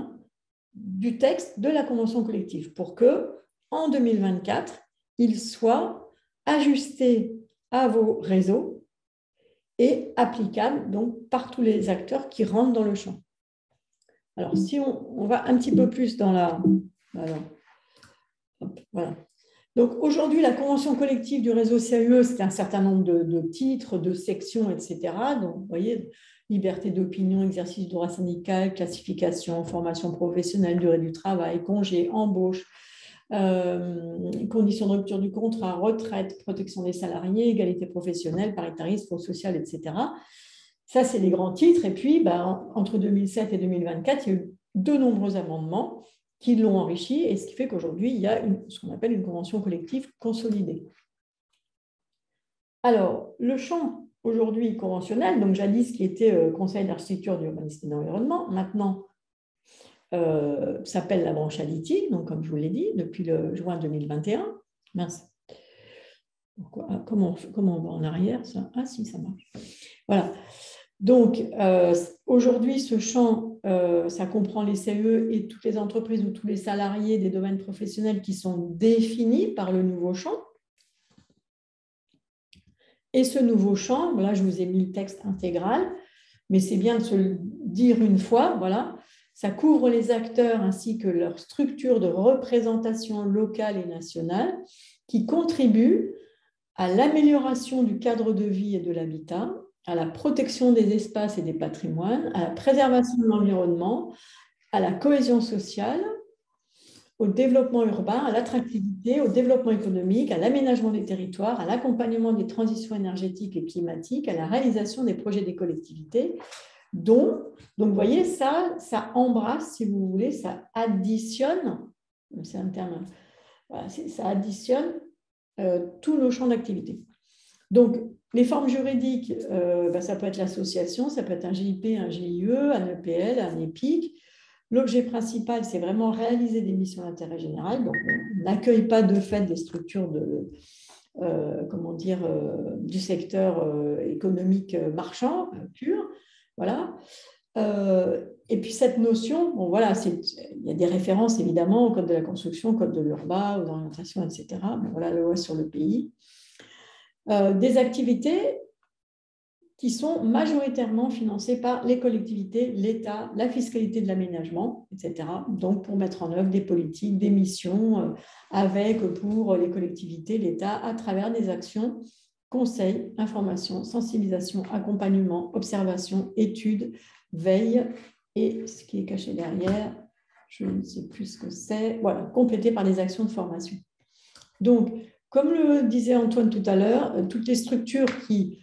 du texte de la convention collective pour que, en 2024, il soit ajusté à vos réseaux et applicable donc par tous les acteurs qui rentrent dans le champ. Alors, si on va un petit peu plus dans la... Voilà. Donc, aujourd'hui, la convention collective du réseau CAUE, c'est un certain nombre de titres, de sections, etc. Donc, vous voyez, liberté d'opinion, exercice du droit syndical, classification, formation professionnelle, durée du travail, congé, embauche, conditions de rupture du contrat, retraite, protection des salariés, égalité professionnelle, paritarisme, fonds social, etc. Ça, c'est les grands titres. Et puis, entre 2007 et 2024, il y a eu de nombreux amendements qui l'ont enrichi, et ce qui fait qu'aujourd'hui, il y a ce qu'on appelle une convention collective consolidée. Alors, le champ aujourd'hui conventionnel, donc jadis qui était Conseil d'architecture, d'urbanisme et d'environnement, maintenant s'appelle la branche ADITI, donc comme je vous l'ai dit, depuis le juin 2021. Mince. Comment on va en arrière ça? Ah si, ça marche. Voilà. Donc, aujourd'hui, ce champ, ça comprend les CAUE et toutes les entreprises ou tous les salariés des domaines professionnels qui sont définis par le nouveau champ. Et ce nouveau champ, là, je vous ai mis le texte intégral, mais c'est bien de se le dire une fois, voilà, ça couvre les acteurs ainsi que leur structure de représentation locale et nationale qui contribuent à l'amélioration du cadre de vie et de l'habitat, à la protection des espaces et des patrimoines, à la préservation de l'environnement, à la cohésion sociale, au développement urbain, à l'attractivité, au développement économique, à l'aménagement des territoires, à l'accompagnement des transitions énergétiques et climatiques, à la réalisation des projets des collectivités, donc vous voyez, ça embrasse, si vous voulez, ça additionne, c'est un terme, voilà, ça additionne tous nos champs d'activité. Donc, les formes juridiques, ça peut être l'association, ça peut être un GIP, un GIE, un EPL, un EPIC. L'objet principal, c'est vraiment réaliser des missions d'intérêt général. Donc, on n'accueille pas de fait des structures du secteur économique marchand pur. Voilà. Et puis, cette notion, bon, voilà, il y a des références évidemment au code de la construction, au code de l'urbain, aux orientations, etc. Bon, voilà, la loi sur le pays. Des activités qui sont majoritairement financées par les collectivités, l'État, la fiscalité de l'aménagement, etc. Donc, pour mettre en œuvre des politiques, des missions pour les collectivités, l'État, à travers des actions, conseils, information, sensibilisation, accompagnement, observation, études, veille, et ce qui est caché derrière, je ne sais plus ce que c'est, voilà, complété par des actions de formation. Donc, comme le disait Antoine tout à l'heure, toutes les structures qui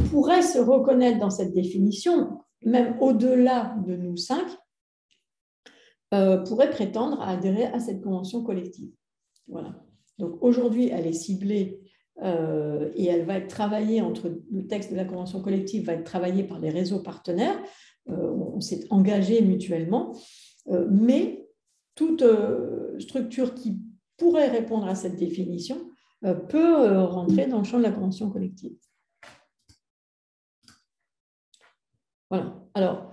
pourraient se reconnaître dans cette définition, même au-delà de nous 5, pourraient prétendre à adhérer à cette convention collective. Voilà. Donc aujourd'hui, elle est ciblée et elle va être travaillée le texte de la convention collective va être travaillé par les réseaux partenaires. On s'est engagé mutuellement, mais toute structure qui pourrait répondre à cette définition peut rentrer dans le champ de la convention collective. Voilà. Alors,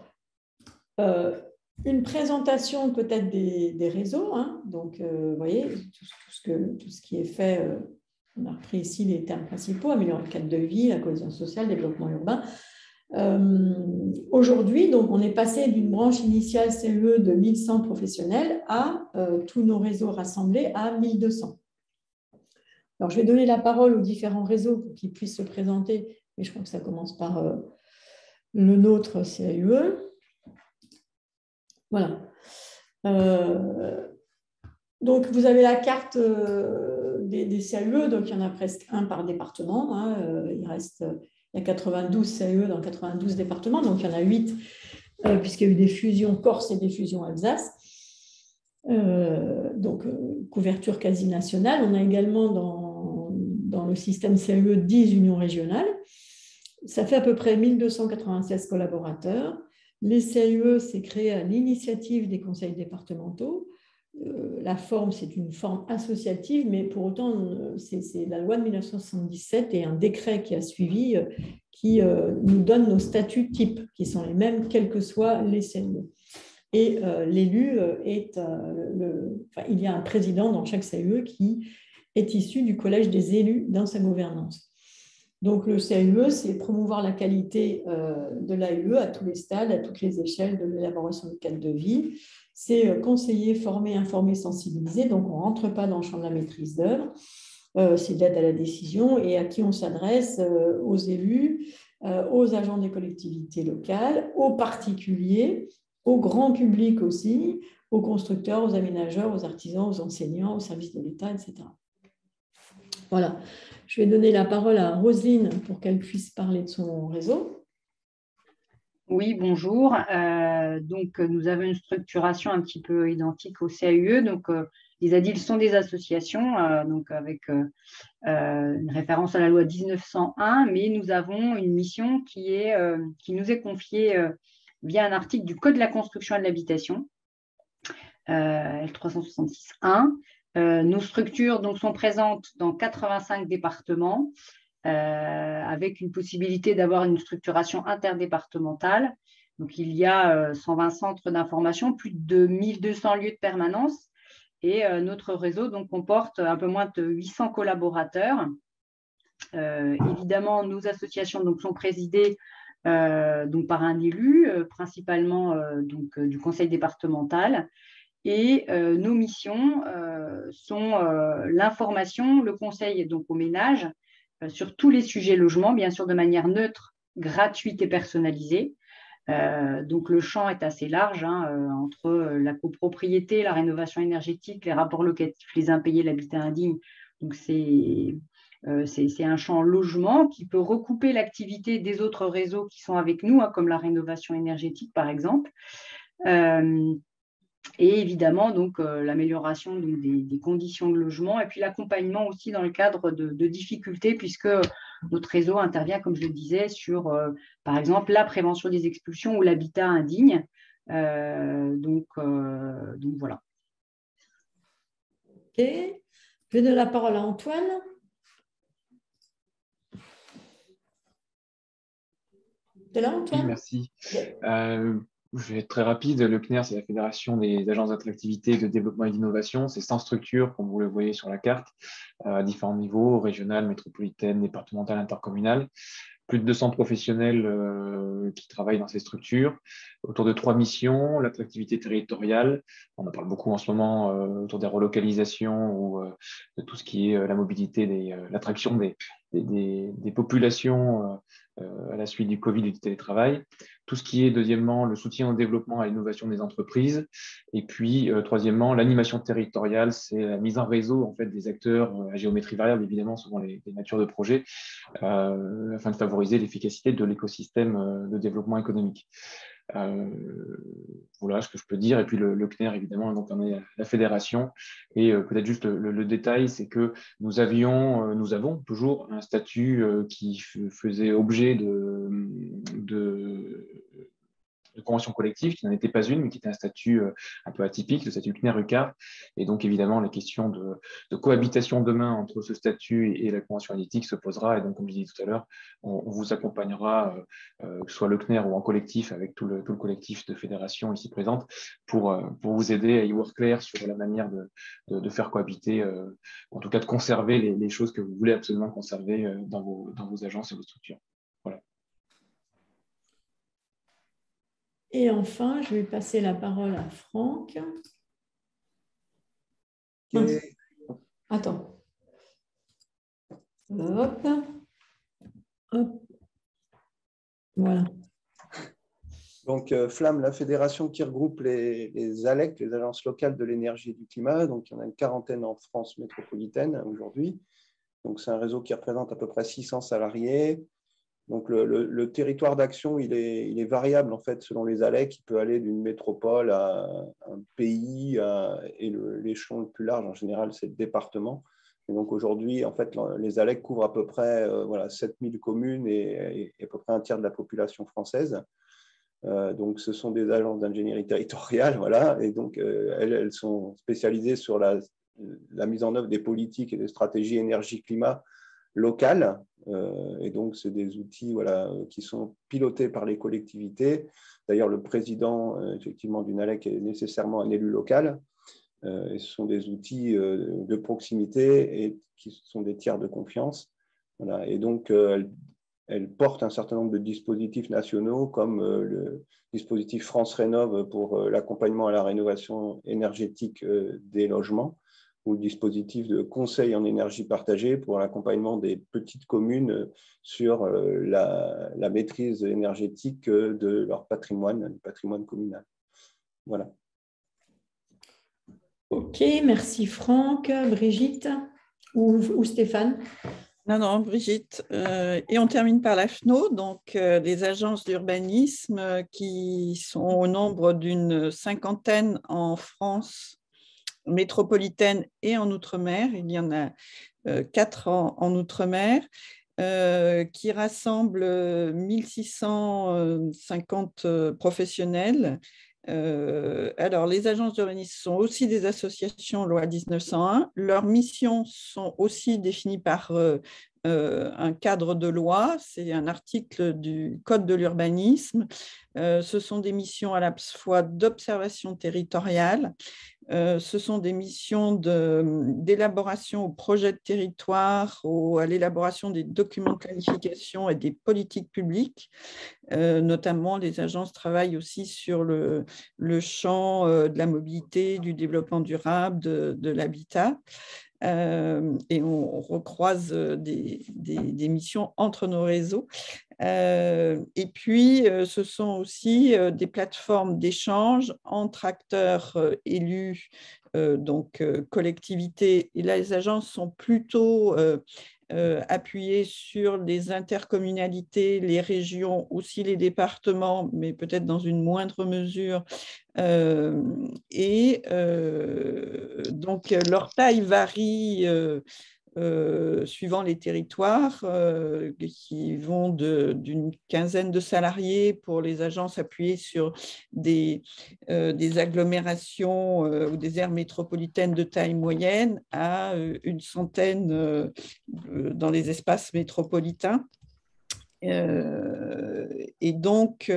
une présentation peut-être des réseaux. Hein. Donc, vous voyez, tout ce qui est fait, on a repris ici les termes principaux, améliorer le cadre de vie, la cohésion sociale, développement urbain. Aujourd'hui, donc, on est passé d'une branche initiale CE de 1100 professionnels à tous nos réseaux rassemblés à 1200. Alors, je vais donner la parole aux différents réseaux pour qu'ils puissent se présenter, mais je crois que ça commence par le nôtre CAUE. Voilà. Donc, vous avez la carte des CAUE, donc il y en a presque un par département. Hein, il y a 92 CAUE dans 92 départements, donc il y en a 8, puisqu'il y a eu des fusions Corse et des fusions Alsace. Donc, couverture quasi nationale. On a également dans le système CAUE 10 unions régionales. Ça fait à peu près 1296 collaborateurs. Les CAUE, c'est créé à l'initiative des conseils départementaux. La forme, c'est une forme associative, mais pour autant, c'est la loi de 1977 et un décret qui a suivi qui nous donne nos statuts types, qui sont les mêmes, quels que soient les CAUE. Et l'élu il y a un président dans chaque CAUE qui est issu du collège des élus dans sa gouvernance. Donc, le CAUE, c'est promouvoir la qualité de l'AUE à tous les stades, à toutes les échelles de l'élaboration du cadre de vie. C'est conseiller, former, informer, sensibiliser. Donc, on ne rentre pas dans le champ de la maîtrise d'œuvre. C'est l'aide à la décision et à qui on s'adresse aux élus, aux agents des collectivités locales, aux particuliers, au grand public aussi, aux constructeurs, aux aménageurs, aux artisans, aux enseignants, aux services de l'État, etc. Voilà. Je vais donner la parole à Roselyne pour qu'elle puisse parler de son réseau. Oui, bonjour. Donc, nous avons une structuration un petit peu identique au CAUE. Donc, les ADIL sont des associations, donc avec une référence à la loi 1901, mais nous avons une mission qui nous est confiée via un article du Code de la construction et de l'habitation, L366-1. Nos structures donc, sont présentes dans 85 départements, avec une possibilité d'avoir une structuration interdépartementale. Donc, il y a 120 centres d'information, plus de 1200 lieux de permanence, et notre réseau donc, comporte un peu moins de 800 collaborateurs. Évidemment, nos associations donc, sont présidées donc, par un élu, principalement du conseil départemental. Et nos missions sont l'information, le conseil donc, aux ménages sur tous les sujets logement, bien sûr de manière neutre, gratuite et personnalisée. Donc le champ est assez large entre la copropriété, la rénovation énergétique, les rapports locatifs, les impayés, l'habitat indigne. Donc c'est un champ logement qui peut recouper l'activité des autres réseaux qui sont avec nous, comme la rénovation énergétique par exemple. Et évidemment, donc, l'amélioration des conditions de logement et puis l'accompagnement aussi dans le cadre de difficultés, puisque notre réseau intervient, comme je le disais, sur, par exemple, la prévention des expulsions ou l'habitat indigne. Donc, voilà. OK. Je vais donner la parole à Antoine. Tu es là, Antoine? Oui, merci. Je vais être très rapide. Le CNER, c'est la Fédération des agences d'attractivité, de développement et d'innovation. C'est 100 structures, comme vous le voyez sur la carte, à différents niveaux, régional, métropolitaine, départemental, intercommunal. Plus de 200 professionnels qui travaillent dans ces structures, autour de 3 missions, l'attractivité territoriale, on en parle beaucoup en ce moment autour des relocalisations ou de tout ce qui est la mobilité, l'attraction des populations à la suite du Covid et du télétravail. Tout ce qui est, deuxièmement, le soutien au développement et à l'innovation des entreprises. Et puis, troisièmement, l'animation territoriale, c'est la mise en réseau en fait, des acteurs à géométrie variable, évidemment, selon les natures de projet, afin de favoriser l'efficacité de l'écosystème de développement économique. Voilà ce que je peux dire. Et puis le CNER, évidemment, donc on est la fédération. Et peut-être juste le détail, c'est que nous avons toujours un statut qui faisait objet de convention collective, qui n'en était pas une, mais qui était un statut un peu atypique, le statut CNER-UCAR. Et donc, évidemment, la question de cohabitation demain entre ce statut et la convention éthique se posera. Et donc, comme je disais tout à l'heure, on vous accompagnera, que ce soit le CNER ou en collectif, avec tout le collectif de fédérations ici présentes, pour vous aider à y voir clair sur la manière de faire cohabiter, en tout cas de conserver les choses que vous voulez absolument conserver dans vos agences et vos structures. Voilà. Et enfin, je vais passer la parole à Franck. Okay. Attends. Hop. Hop. Voilà. Donc, FLAM, la fédération qui regroupe les ALEC, les agences locales de l'énergie et du climat. Donc, il y en a une quarantaine en France métropolitaine aujourd'hui. Donc, c'est un réseau qui représente à peu près 600 salariés. Donc, le territoire d'action, il est variable en fait selon les ALEC. Il peut aller d'une métropole à un pays et l'échelon le plus large en général, c'est le département. Et donc aujourd'hui, en fait, les ALEC couvrent à peu près 7000 communes et à peu près un tiers de la population française. Donc, ce sont des agences d'ingénierie territoriale, voilà, et donc elles sont spécialisées sur la mise en œuvre des politiques et des stratégies énergie-climat locales. Et donc, c'est des outils voilà, qui sont pilotés par les collectivités. D'ailleurs, le président effectivement du NALEC est nécessairement un élu local. Et ce sont des outils de proximité et qui sont des tiers de confiance. Voilà. Et donc, elle porte un certain nombre de dispositifs nationaux comme le dispositif France Rénov pour l'accompagnement à la rénovation énergétique des logements ou le dispositif de conseil en énergie partagée pour l'accompagnement des petites communes sur la maîtrise énergétique de leur patrimoine, le patrimoine communal. Voilà. Ok, merci Franck. Brigitte ou Stéphane? Non, Brigitte. Et on termine par la FNO, donc les agences d'urbanisme qui sont au nombre d'une 50aine en France métropolitaine et en Outre-mer. Il y en a 4 en Outre-mer, qui rassemblent 1650 professionnels. Alors, les agences d'urbanisme sont aussi des associations loi 1901. Leurs missions sont aussi définies par un cadre de loi, c'est un article du Code de l'urbanisme. Ce sont des missions à la fois d'observation territoriale, ce sont des missions d'élaboration au projet de territoire, à l'élaboration des documents de planification et des politiques publiques. Notamment, les agences travaillent aussi sur le champ de la mobilité, du développement durable, de l'habitat. Et on recroise des missions entre nos réseaux. Et puis, ce sont aussi des plateformes d'échange entre acteurs élus, donc collectivités. Et là, les agences sont plutôt appuyées sur les intercommunalités, les régions, aussi les départements, mais peut-être dans une moindre mesure. Donc, leur taille varie suivant les territoires, qui vont d'une quinzaine de salariés pour les agences appuyées sur des agglomérations ou des aires métropolitaines de taille moyenne à une centaine dans les espaces métropolitains. Et donc,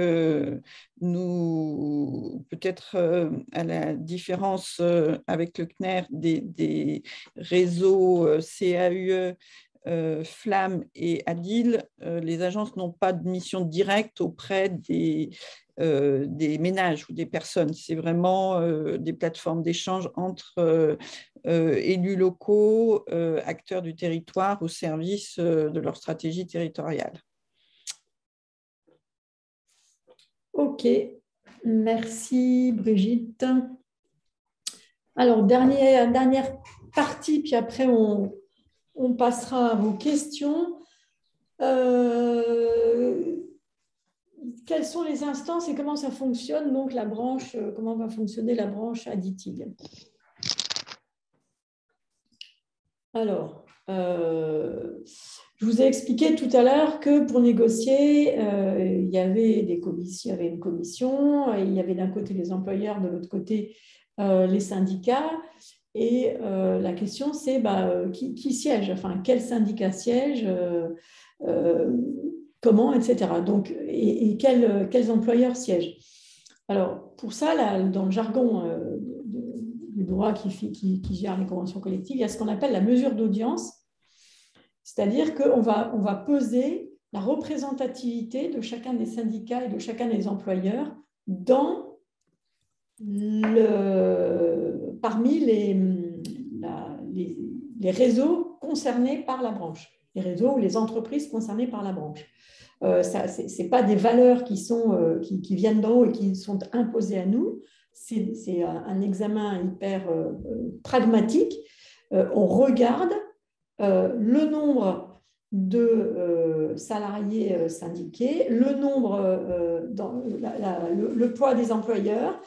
nous, peut-être à la différence avec le CNER des réseaux CAUE, FLAM et ADIL, les agences n'ont pas de mission directe auprès des ménages ou des personnes. C'est vraiment des plateformes d'échange entre élus locaux, acteurs du territoire au service de leur stratégie territoriale. Ok, merci Brigitte. Alors, dernière partie, puis après on passera à vos questions. Quelles sont les instances et comment ça fonctionne, donc la branche, comment va fonctionner la branche ADITIG? Alors, je vous ai expliqué tout à l'heure que pour négocier, il y avait une commission, et il y avait d'un côté les employeurs, de l'autre côté les syndicats. Et la question, c'est qui siège, enfin, quel syndicat siège, comment, etc. Donc, et quels employeurs siègent. Alors, pour ça, là, dans le jargon du droit qui gère les conventions collectives, il y a ce qu'on appelle la mesure d'audience. C'est-à-dire qu'on va peser la représentativité de chacun des syndicats et de chacun des employeurs parmi les réseaux concernés par la branche, les réseaux ou les entreprises concernées par la branche. Ce n'est pas des valeurs qui viennent d'en haut et qui sont imposées à nous, c'est un examen hyper pragmatique. On regarde le nombre de salariés syndiqués, le poids des employeurs,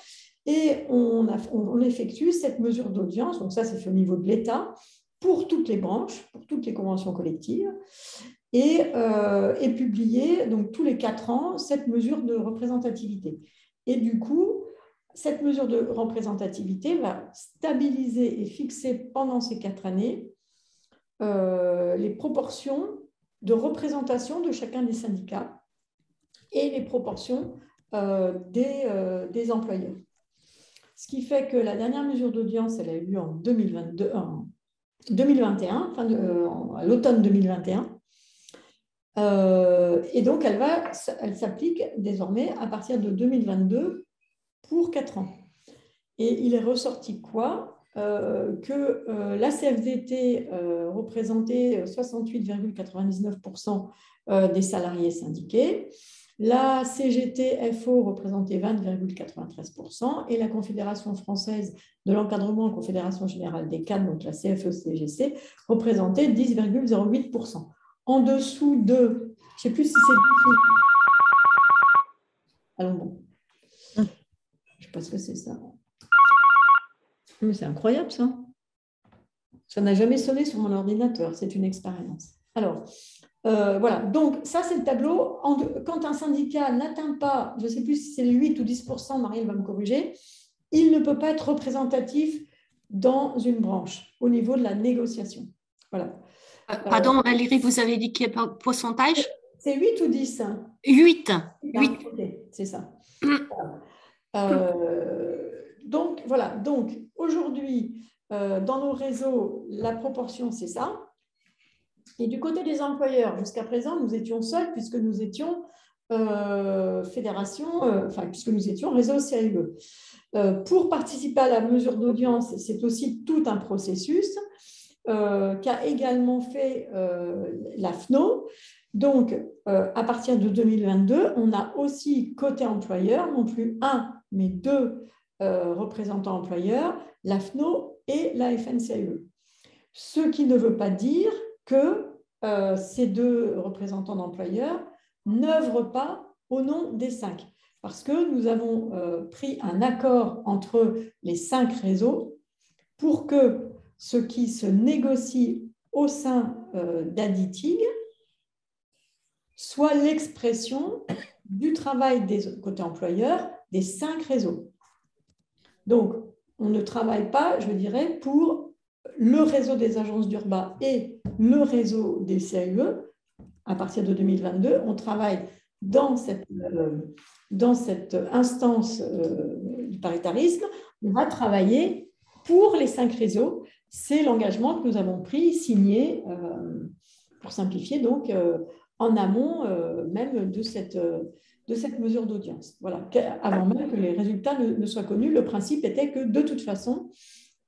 et on effectue cette mesure d'audience. Donc ça, c'est fait au niveau de l'État pour toutes les branches, pour toutes les conventions collectives. et publier donc, tous les 4 ans cette mesure de représentativité. Et du coup, cette mesure de représentativité va stabiliser et fixer pendant ces 4 années les proportions de représentation de chacun des syndicats et les proportions des employeurs. Ce qui fait que la dernière mesure d'audience, elle a eu lieu en 2021, à l'automne 2021. Et donc, elle s'applique désormais à partir de 2022 pour 4 ans. Et il est ressorti quoi ? Que la CFDT représentait 68,99% des salariés syndiqués, la CGT-FO représentait 20,93% et la Confédération française de l'encadrement, Confédération générale des cadres, donc la CFE-CGC, représentait 10,08%. En dessous de, je ne sais plus si c'est dessous. Allons bon. Je ne sais pas ce que c'est ça. Mais c'est incroyable ça. Ça n'a jamais sonné sur mon ordinateur, c'est une expérience. Alors, voilà, donc ça c'est le tableau. Quand un syndicat n'atteint pas, je ne sais plus si c'est 8 ou 10%, Marielle va me corriger, il ne peut pas être représentatif dans une branche au niveau de la négociation. Voilà. Pardon Valérie, vous avez dit quel pourcentage? C'est 8 ou 10? 8. Okay, c'est ça. Donc, voilà. Donc, aujourd'hui, dans nos réseaux, la proportion, c'est ça. Et du côté des employeurs, jusqu'à présent, nous étions seuls puisque nous étions puisque nous étions réseau CAUE. Pour participer à la mesure d'audience, c'est aussi tout un processus qu'a également fait l'AFNO. Donc, à partir de 2022, on a aussi côté employeur, non plus un, mais 2 représentants employeurs, l'AFNO et la FNCAE. Ce qui ne veut pas dire que ces 2 représentants d'employeurs n'œuvrent pas au nom des 5, parce que nous avons pris un accord entre les 5 réseaux pour que ce qui se négocie au sein d'Aditig soit l'expression du travail des côtés employeurs des 5 réseaux. Donc, on ne travaille pas, je dirais, pour le réseau des agences d'Urba et le réseau des CAUE. À partir de 2022, on travaille dans cette instance du paritarisme. On va travailler pour les 5 réseaux. C'est l'engagement que nous avons pris, signé, pour simplifier, donc, en amont même de cette mesure d'audience. Voilà. Avant même que les résultats ne soient connus, le principe était que de toute façon,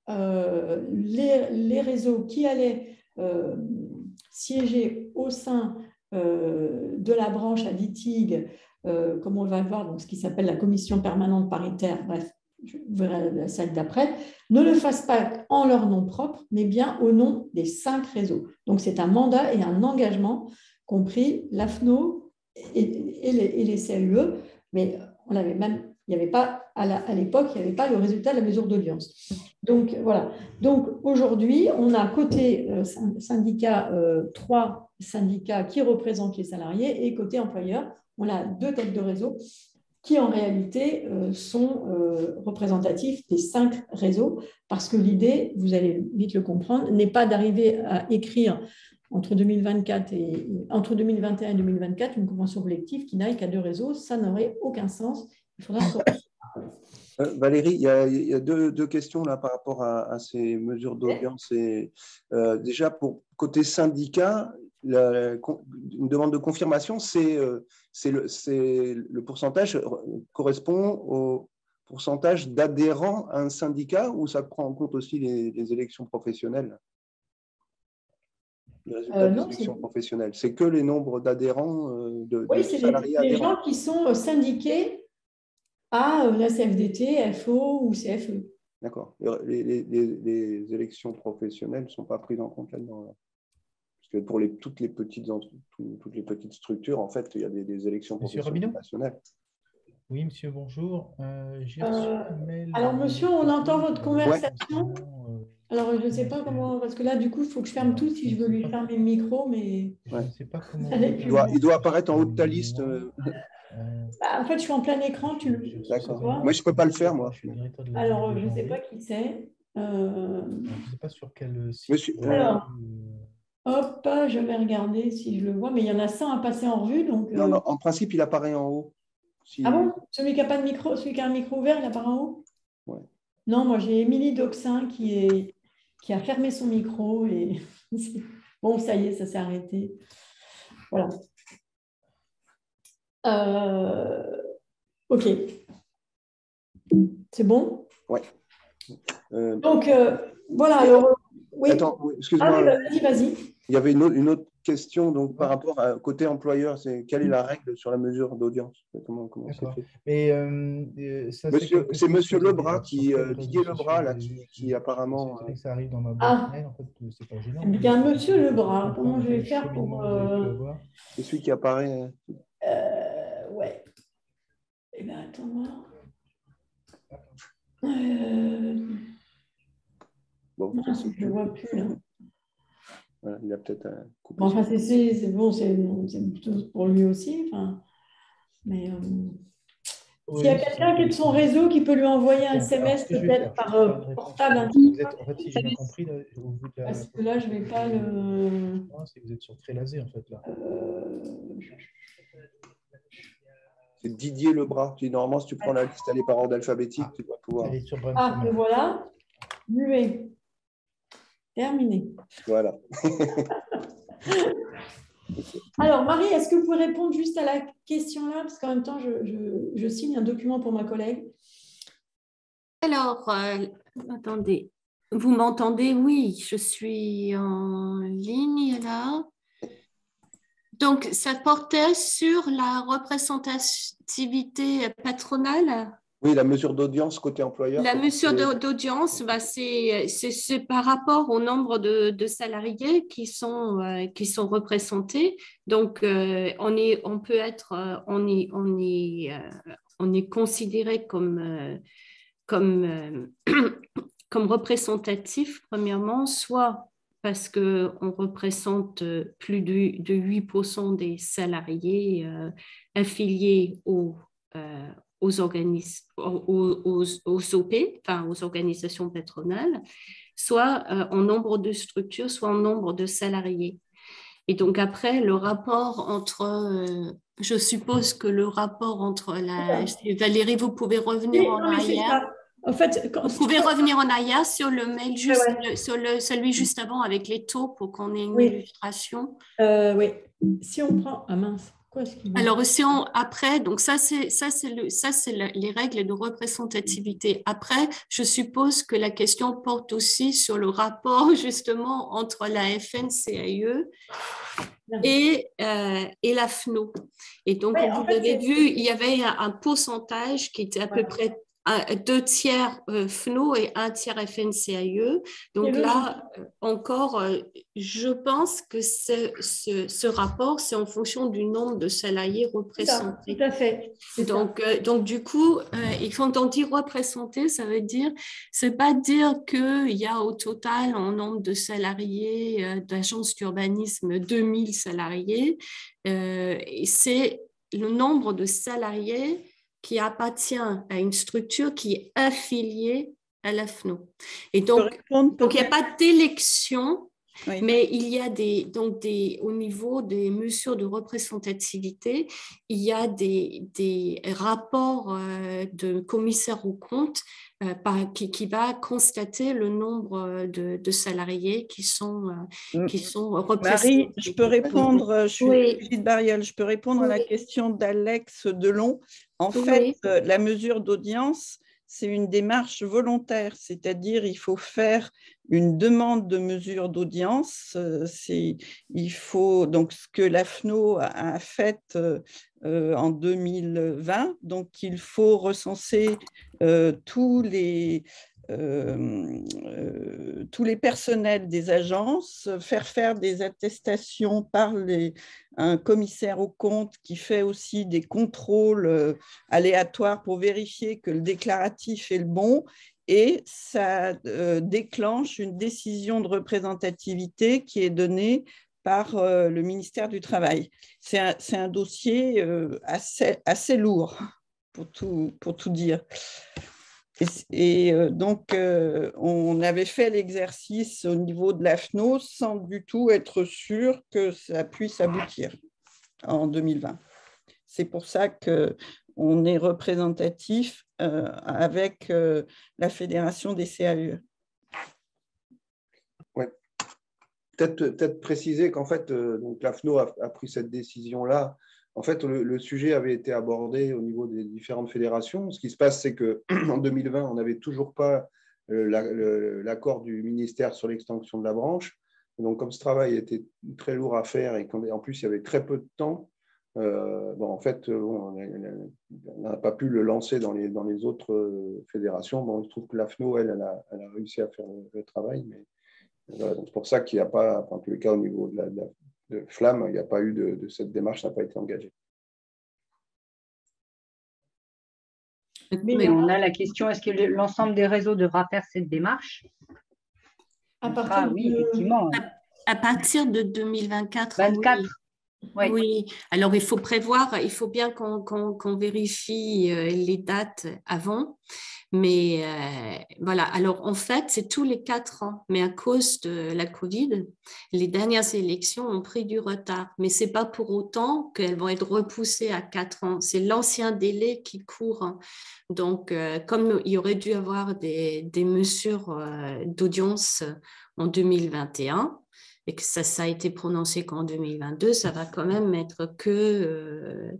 les réseaux qui allaient siéger au sein de la branche Aditig, comme on va le voir, donc ce qui s'appelle la commission permanente paritaire, bref, je verrai la salle d'après, ne le fassent pas en leur nom propre, mais bien au nom des 5 réseaux. Donc c'est un mandat et un engagement compris l'AFNO et les CAUE, mais on avait même, il n'y avait pas, à l'époque, il n'y avait pas le résultat de la mesure d'audience. Donc voilà. Donc aujourd'hui, on a côté syndicat 3 syndicats qui représentent les salariés et côté employeur, on a 2 têtes de réseau qui en réalité sont représentatifs des 5 réseaux, parce que l'idée, vous allez vite le comprendre, n'est pas d'arriver à écrire entre 2021 et 2024 une convention collective qui n'aille qu'à 2 réseaux. Ça n'aurait aucun sens. Il faudra Valérie, il y a deux questions là par rapport à ces mesures d'audience. Déjà, pour côté syndicat, une demande de confirmation, le pourcentage correspond au pourcentage d'adhérents à un syndicat, ou ça prend en compte aussi les élections professionnelles? Les résultats des élections professionnelles, c'est que les nombres d'adhérents de salariés adhérents. Les gens qui sont syndiqués à la CFDT, FO ou CFE. D'accord. Les élections professionnelles ne sont pas prises en compte là-dedans. Parce que pour toutes les petites structures, en fait, il y a des élections professionnelles nationales. Oui, monsieur, bonjour. J'ai reçu un mail. Alors, monsieur, on entend votre conversation. Alors, je ne sais pas comment, parce que là, du coup, il faut que je ferme tout si je veux lui fermer le micro, mais... Je ne sais pas comment... Il doit apparaître en haut de ta liste. En fait, je suis en plein écran, tu le D'accord. vois. Moi, je ne peux pas le faire, moi. Alors, je ne sais pas qui c'est. Je ne sais pas sur quel site. Monsieur... Alors, hop, je vais regarder si je le vois, mais il y en a 100 à passer en revue. Donc, non, non, en principe, il apparaît en haut. Si... Ah bon? Celui qui n'a pas de micro, celui qui a un micro ouvert, il apparaît en haut? Ouais. Non, moi, j'ai Émilie Doxin qui a fermé son micro et bon, ça y est, ça s'est arrêté. Voilà. OK. C'est bon? Ouais. Donc, voilà. Alors, oui. Attends, excuse-moi. Vas-y. Il y avait une autre question donc, par rapport à côté employeur. Quelle est la règle sur la mesure d'audience? Comment c'est fait? C'est Monsieur Lebras, Didier Lebras, là, qui apparemment... Ça arrive dans ma boîte mail, en fait, c'est pas gênant. Il y a Monsieur Lebras. Comment je vais faire pour... C'est celui qui apparaît... Ouais. Eh bien, attends voir. Bon, non, je ne vois plus, là. Voilà, il a peut-être coupé. Bon, enfin, c'est bon, c'est plutôt pour lui aussi. Enfin, mais s'il y a quelqu'un qui est de son réseau qui peut lui envoyer un SMS peut-être par portable. En fait, si j'ai bien compris, là, parce que là, je ne vais pas le... Non, c'est que vous êtes sur Trélazé, en fait, là. C'est Didier Lebras. Normalement, si tu prends la liste, elle est par ordre alphabétique, tu dois pouvoir... le voilà. Muet. Terminé. Voilà. Alors, Marie, est-ce que vous pouvez répondre juste à la question là? Parce qu'en même temps, je signe un document pour ma collègue. Alors, attendez. Vous m'entendez? Oui, je suis en ligne là. Donc, ça portait sur la représentativité patronale. Oui, la mesure d'audience côté employeur. La mesure d'audience, bah, c'est par rapport au nombre de salariés qui sont représentés. Donc, on est considéré comme représentatif, premièrement, soit parce qu'on représente plus de 8% des salariés affiliés aux OP, enfin aux organisations patronales, soit en nombre de structures, soit en nombre de salariés. Et donc après, le rapport entre, je suppose que le rapport entre Valérie, vous pouvez revenir en arrière. En fait, vous pouvez revenir en arrière sur le mail sur celui juste avant avec les taux pour qu'on ait une illustration. Oui. Si on prend... Ah mince. Alors, après, donc ça c'est les règles de représentativité. Après, je suppose que la question porte aussi sur le rapport justement entre la FNCAE et la FNO. Et donc, comme vous avez vu, il y avait un pourcentage qui était à peu près 2 tiers FNO et 1 tiers FNCAE. Donc là, encore, je pense que ce rapport, c'est en fonction du nombre de salariés représentés. Tout à fait. Donc du coup, quand on dit représenté, ça veut dire, c'est pas dire qu'il y a au total, en nombre de salariés d'agence d'urbanisme, 2000 salariés. C'est le nombre de salariés qui appartient à une structure qui est affiliée à la FNO. Et donc il n'y a pas d'élection, mais il y a au niveau des mesures de représentativité, il y a des rapports de commissaires aux comptes qui va constater le nombre de salariés qui sont représentés. Marie, je peux répondre, je suis Brigitte Bariol, je peux répondre à la question d'Alex Delon. En fait, la mesure d'audience, c'est une démarche volontaire, c'est-à-dire il faut faire une demande de mesure d'audience. Il faut donc ce que la FNO a fait en 2020. Donc il faut recenser tous les personnels des agences, faire des attestations par un commissaire aux comptes qui fait aussi des contrôles aléatoires pour vérifier que le déclaratif est le bon. et ça déclenche une décision de représentativité qui est donnée par le ministère du Travail. C'est un dossier assez lourd, pour tout dire. Donc, on avait fait l'exercice au niveau de l'AFNO sans du tout être sûr que ça puisse aboutir en 2020. C'est pour ça qu'on est représentatif avec la Fédération des CAUE. Ouais. Peut-être préciser qu'en fait, donc l'AFNO a pris cette décision-là. En fait, le sujet avait été abordé au niveau des différentes fédérations. Ce qui se passe, c'est qu'en 2020, on n'avait toujours pas l'accord du ministère sur l'extension de la branche. Et donc, comme ce travail était très lourd à faire et qu'en plus, il y avait très peu de temps, en fait, on n'a pas pu le lancer dans les autres fédérations. Bon, il se trouve que l'AFNO, elle a réussi à faire le travail. Mais voilà, c'est pour ça qu'il n'y a pas, en tous les cas, au niveau de Flamme, il n'y a pas eu de cette démarche, ça n'a pas été engagé. Mais on a la question, est-ce que l'ensemble des réseaux devra faire cette démarche? Oui, effectivement. À partir de 2024. 24. Oui, alors il faut prévoir, il faut bien qu'on vérifie les dates avant, mais voilà, alors en fait c'est tous les 4 ans, mais à cause de la Covid, les dernières élections ont pris du retard, mais ce n'est pas pour autant qu'elles vont être repoussées à 4 ans, c'est l'ancien délai qui court, donc comme il y aurait dû avoir des mesures d'audience en 2021, et que ça a été prononcé qu'en 2022, ça va quand même être que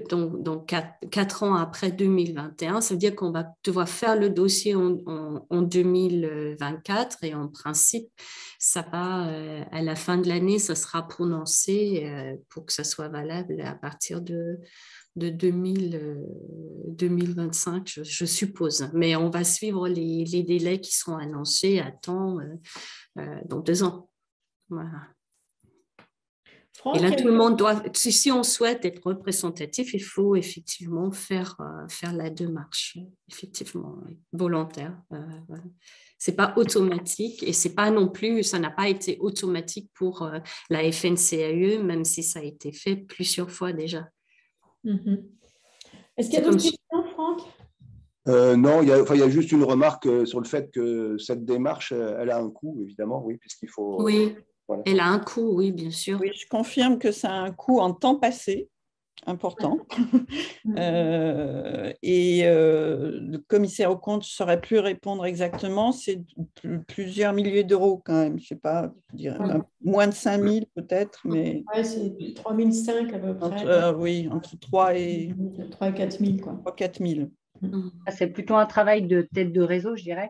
donc 4 ans après 2021. Ça veut dire qu'on va devoir faire le dossier en 2024 et en principe, ça va, à la fin de l'année, ça sera prononcé pour que ça soit valable à partir de 2025, je suppose. Mais on va suivre les délais qui seront annoncés à temps dans 2 ans. Voilà. Et là, tout le monde doit, si on souhaite être représentatif, il faut effectivement faire la démarche, effectivement, volontaire. Voilà. Ce n'est pas automatique et c'est pas non plus, ça n'a pas été automatique pour la FNCAE, même si ça a été fait plusieurs fois déjà. Est-ce qu'il y a d'autres questions, Franck? Non, il y a juste une remarque sur le fait que cette démarche, elle a un coût, évidemment, oui, puisqu'il faut… Oui. Voilà. Elle a un coût, oui, bien sûr. Oui, je confirme que ça a un coût en temps passé important. Le commissaire aux comptes ne saurait plus répondre exactement. C'est plusieurs milliers d'euros quand même. Je ne sais pas, je dirais, moins de 5 000 peut-être. Mais… Oui, c'est 3 500 à peu près. Oui, entre 3 et 4 000. 4 000. C'est plutôt un travail de tête de réseau, je dirais.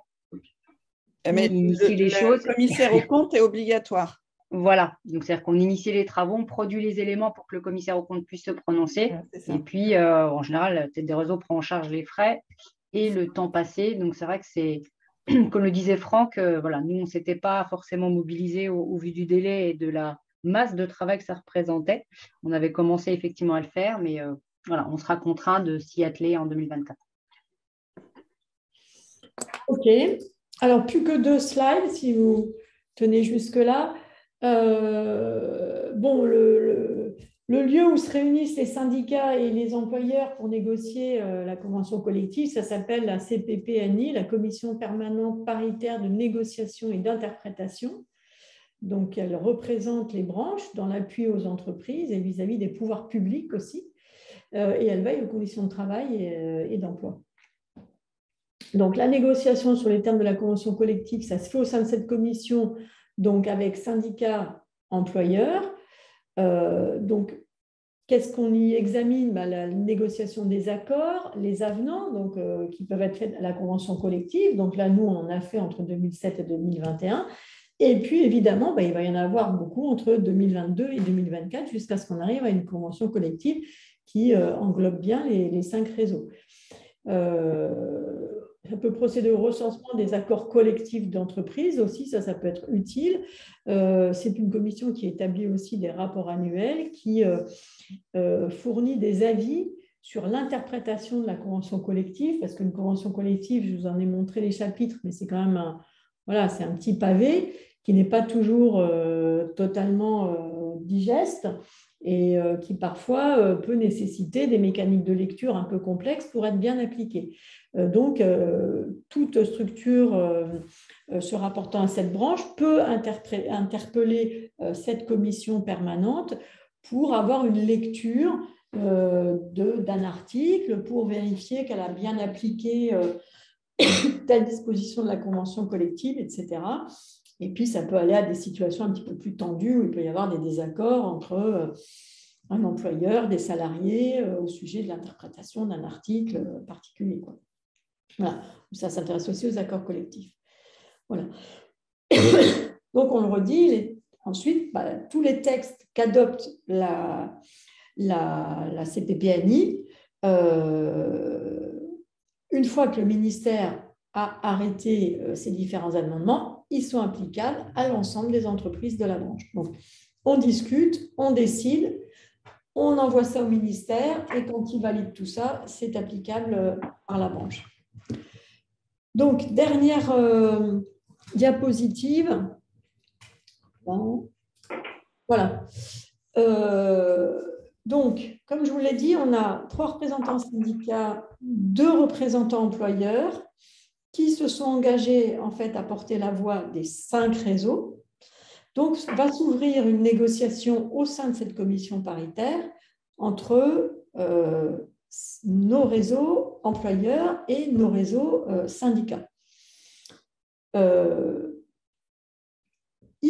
Mais le commissaire aux comptes est obligatoire. Voilà, donc c'est-à-dire qu'on initie les travaux, on produit les éléments pour que le commissaire aux comptes puisse se prononcer. Et puis, en général, la tête des réseaux prend en charge les frais et le temps passé. Donc, c'est vrai que c'est, comme le disait Franck, voilà, nous, on ne s'était pas forcément mobilisés au vu du délai et de la masse de travail que ça représentait. On avait commencé effectivement à le faire, mais voilà, on sera contraint de s'y atteler en 2024. OK. Alors, plus que 2 slides, si vous tenez jusque-là. Bon, le lieu où se réunissent les syndicats et les employeurs pour négocier la convention collective, ça s'appelle la CPPNI, la Commission permanente paritaire de négociation et d'interprétation. Donc, elle représente les branches dans l'appui aux entreprises et vis-à-vis des pouvoirs publics aussi. Et elle veille aux conditions de travail et d'emploi. Donc, la négociation sur les termes de la convention collective, ça se fait au sein de cette commission, donc avec syndicats employeurs. Donc, qu'est-ce qu'on y examine? La négociation des accords, les avenants donc, qui peuvent être faits à la convention collective. Donc là, nous, on en a fait entre 2007 et 2021. Et puis, évidemment, il va y en avoir beaucoup entre 2022 et 2024 jusqu'à ce qu'on arrive à une convention collective qui englobe bien les 5 réseaux. Ça peut procéder au recensement des accords collectifs d'entreprise aussi, ça peut être utile. C'est une commission qui établit aussi des rapports annuels, qui fournit des avis sur l'interprétation de la convention collective, parce qu'une convention collective, je vous en ai montré les chapitres, mais c'est quand même c'est un petit pavé qui n'est pas toujours totalement digeste et qui parfois peut nécessiter des mécaniques de lecture un peu complexes pour être bien appliquées. Donc, toute structure se rapportant à cette branche peut interpeller cette commission permanente pour avoir une lecture d'un article, pour vérifier qu'elle a bien appliqué telle disposition de la convention collective, etc. Et puis, ça peut aller à des situations un petit peu plus tendues où il peut y avoir des désaccords entre un employeur, des salariés au sujet de l'interprétation d'un article particulier. Voilà. Ça s'intéresse aussi aux accords collectifs. Voilà. Donc, on le redit, ensuite, tous les textes qu'adopte la CPPNI, une fois que le ministère a arrêté ces différents amendements, ils sont applicables à l'ensemble des entreprises de la branche. Donc, on discute, on décide, on envoie ça au ministère et quand il valide tout ça, c'est applicable par la branche. Donc, dernière diapositive. Bon. Voilà. Donc, comme je vous l'ai dit, on a 3 représentants syndicats, 2 représentants employeurs qui se sont engagés en fait à porter la voix des 5 réseaux. Donc, va s'ouvrir une négociation au sein de cette commission paritaire entre nos réseaux employeurs et nos réseaux syndicats. Il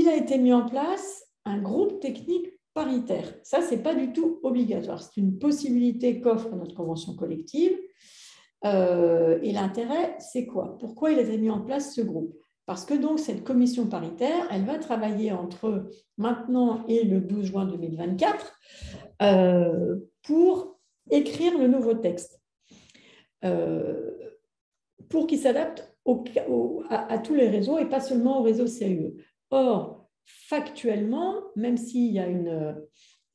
a été mis en place un groupe technique paritaire. Ça, ce n'est pas du tout obligatoire. C'est une possibilité qu'offre notre convention collective. Et l'intérêt, c'est quoi? Pourquoi il a été mis en place ce groupe? Parce que donc, cette commission paritaire, elle va travailler entre maintenant et le 12 juin 2024 pour écrire le nouveau texte, pour qu'il s'adapte à tous les réseaux et pas seulement au réseau CAUE. Or, factuellement, même s'il y a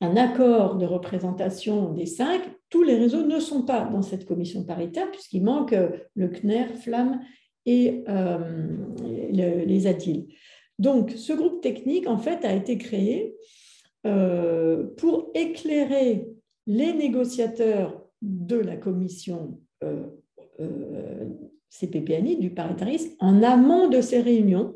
un accord de représentation des 5, tous les réseaux ne sont pas dans cette commission paritaire puisqu'il manque le CNER, Flamme et les ADIL. Donc, ce groupe technique, en fait, a été créé pour éclairer les négociateurs de la commission CPPNI, du paritarisme, en amont de ces réunions,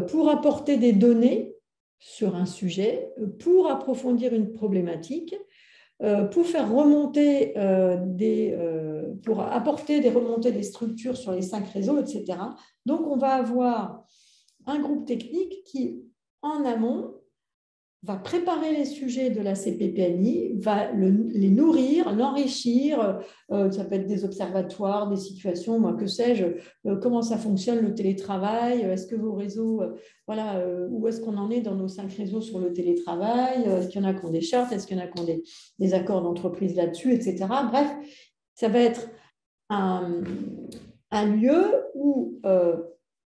pour apporter des données sur un sujet, pour approfondir une problématique, pour faire remonter pour apporter des remontées des structures sur les 5 réseaux, etc. Donc, on va avoir un groupe technique qui, en amont, va préparer les sujets de la CPPNI, va les nourrir, l'enrichir. Ça peut être des observatoires, des situations, moi, que sais-je, comment ça fonctionne le télétravail, est-ce que vos réseaux, où est-ce qu'on en est dans nos 5 réseaux sur le télétravail, est-ce qu'il y en a qui ont des chartes, est-ce qu'il y en a qui ont des accords d'entreprise là-dessus, etc. Bref, ça va être un lieu où,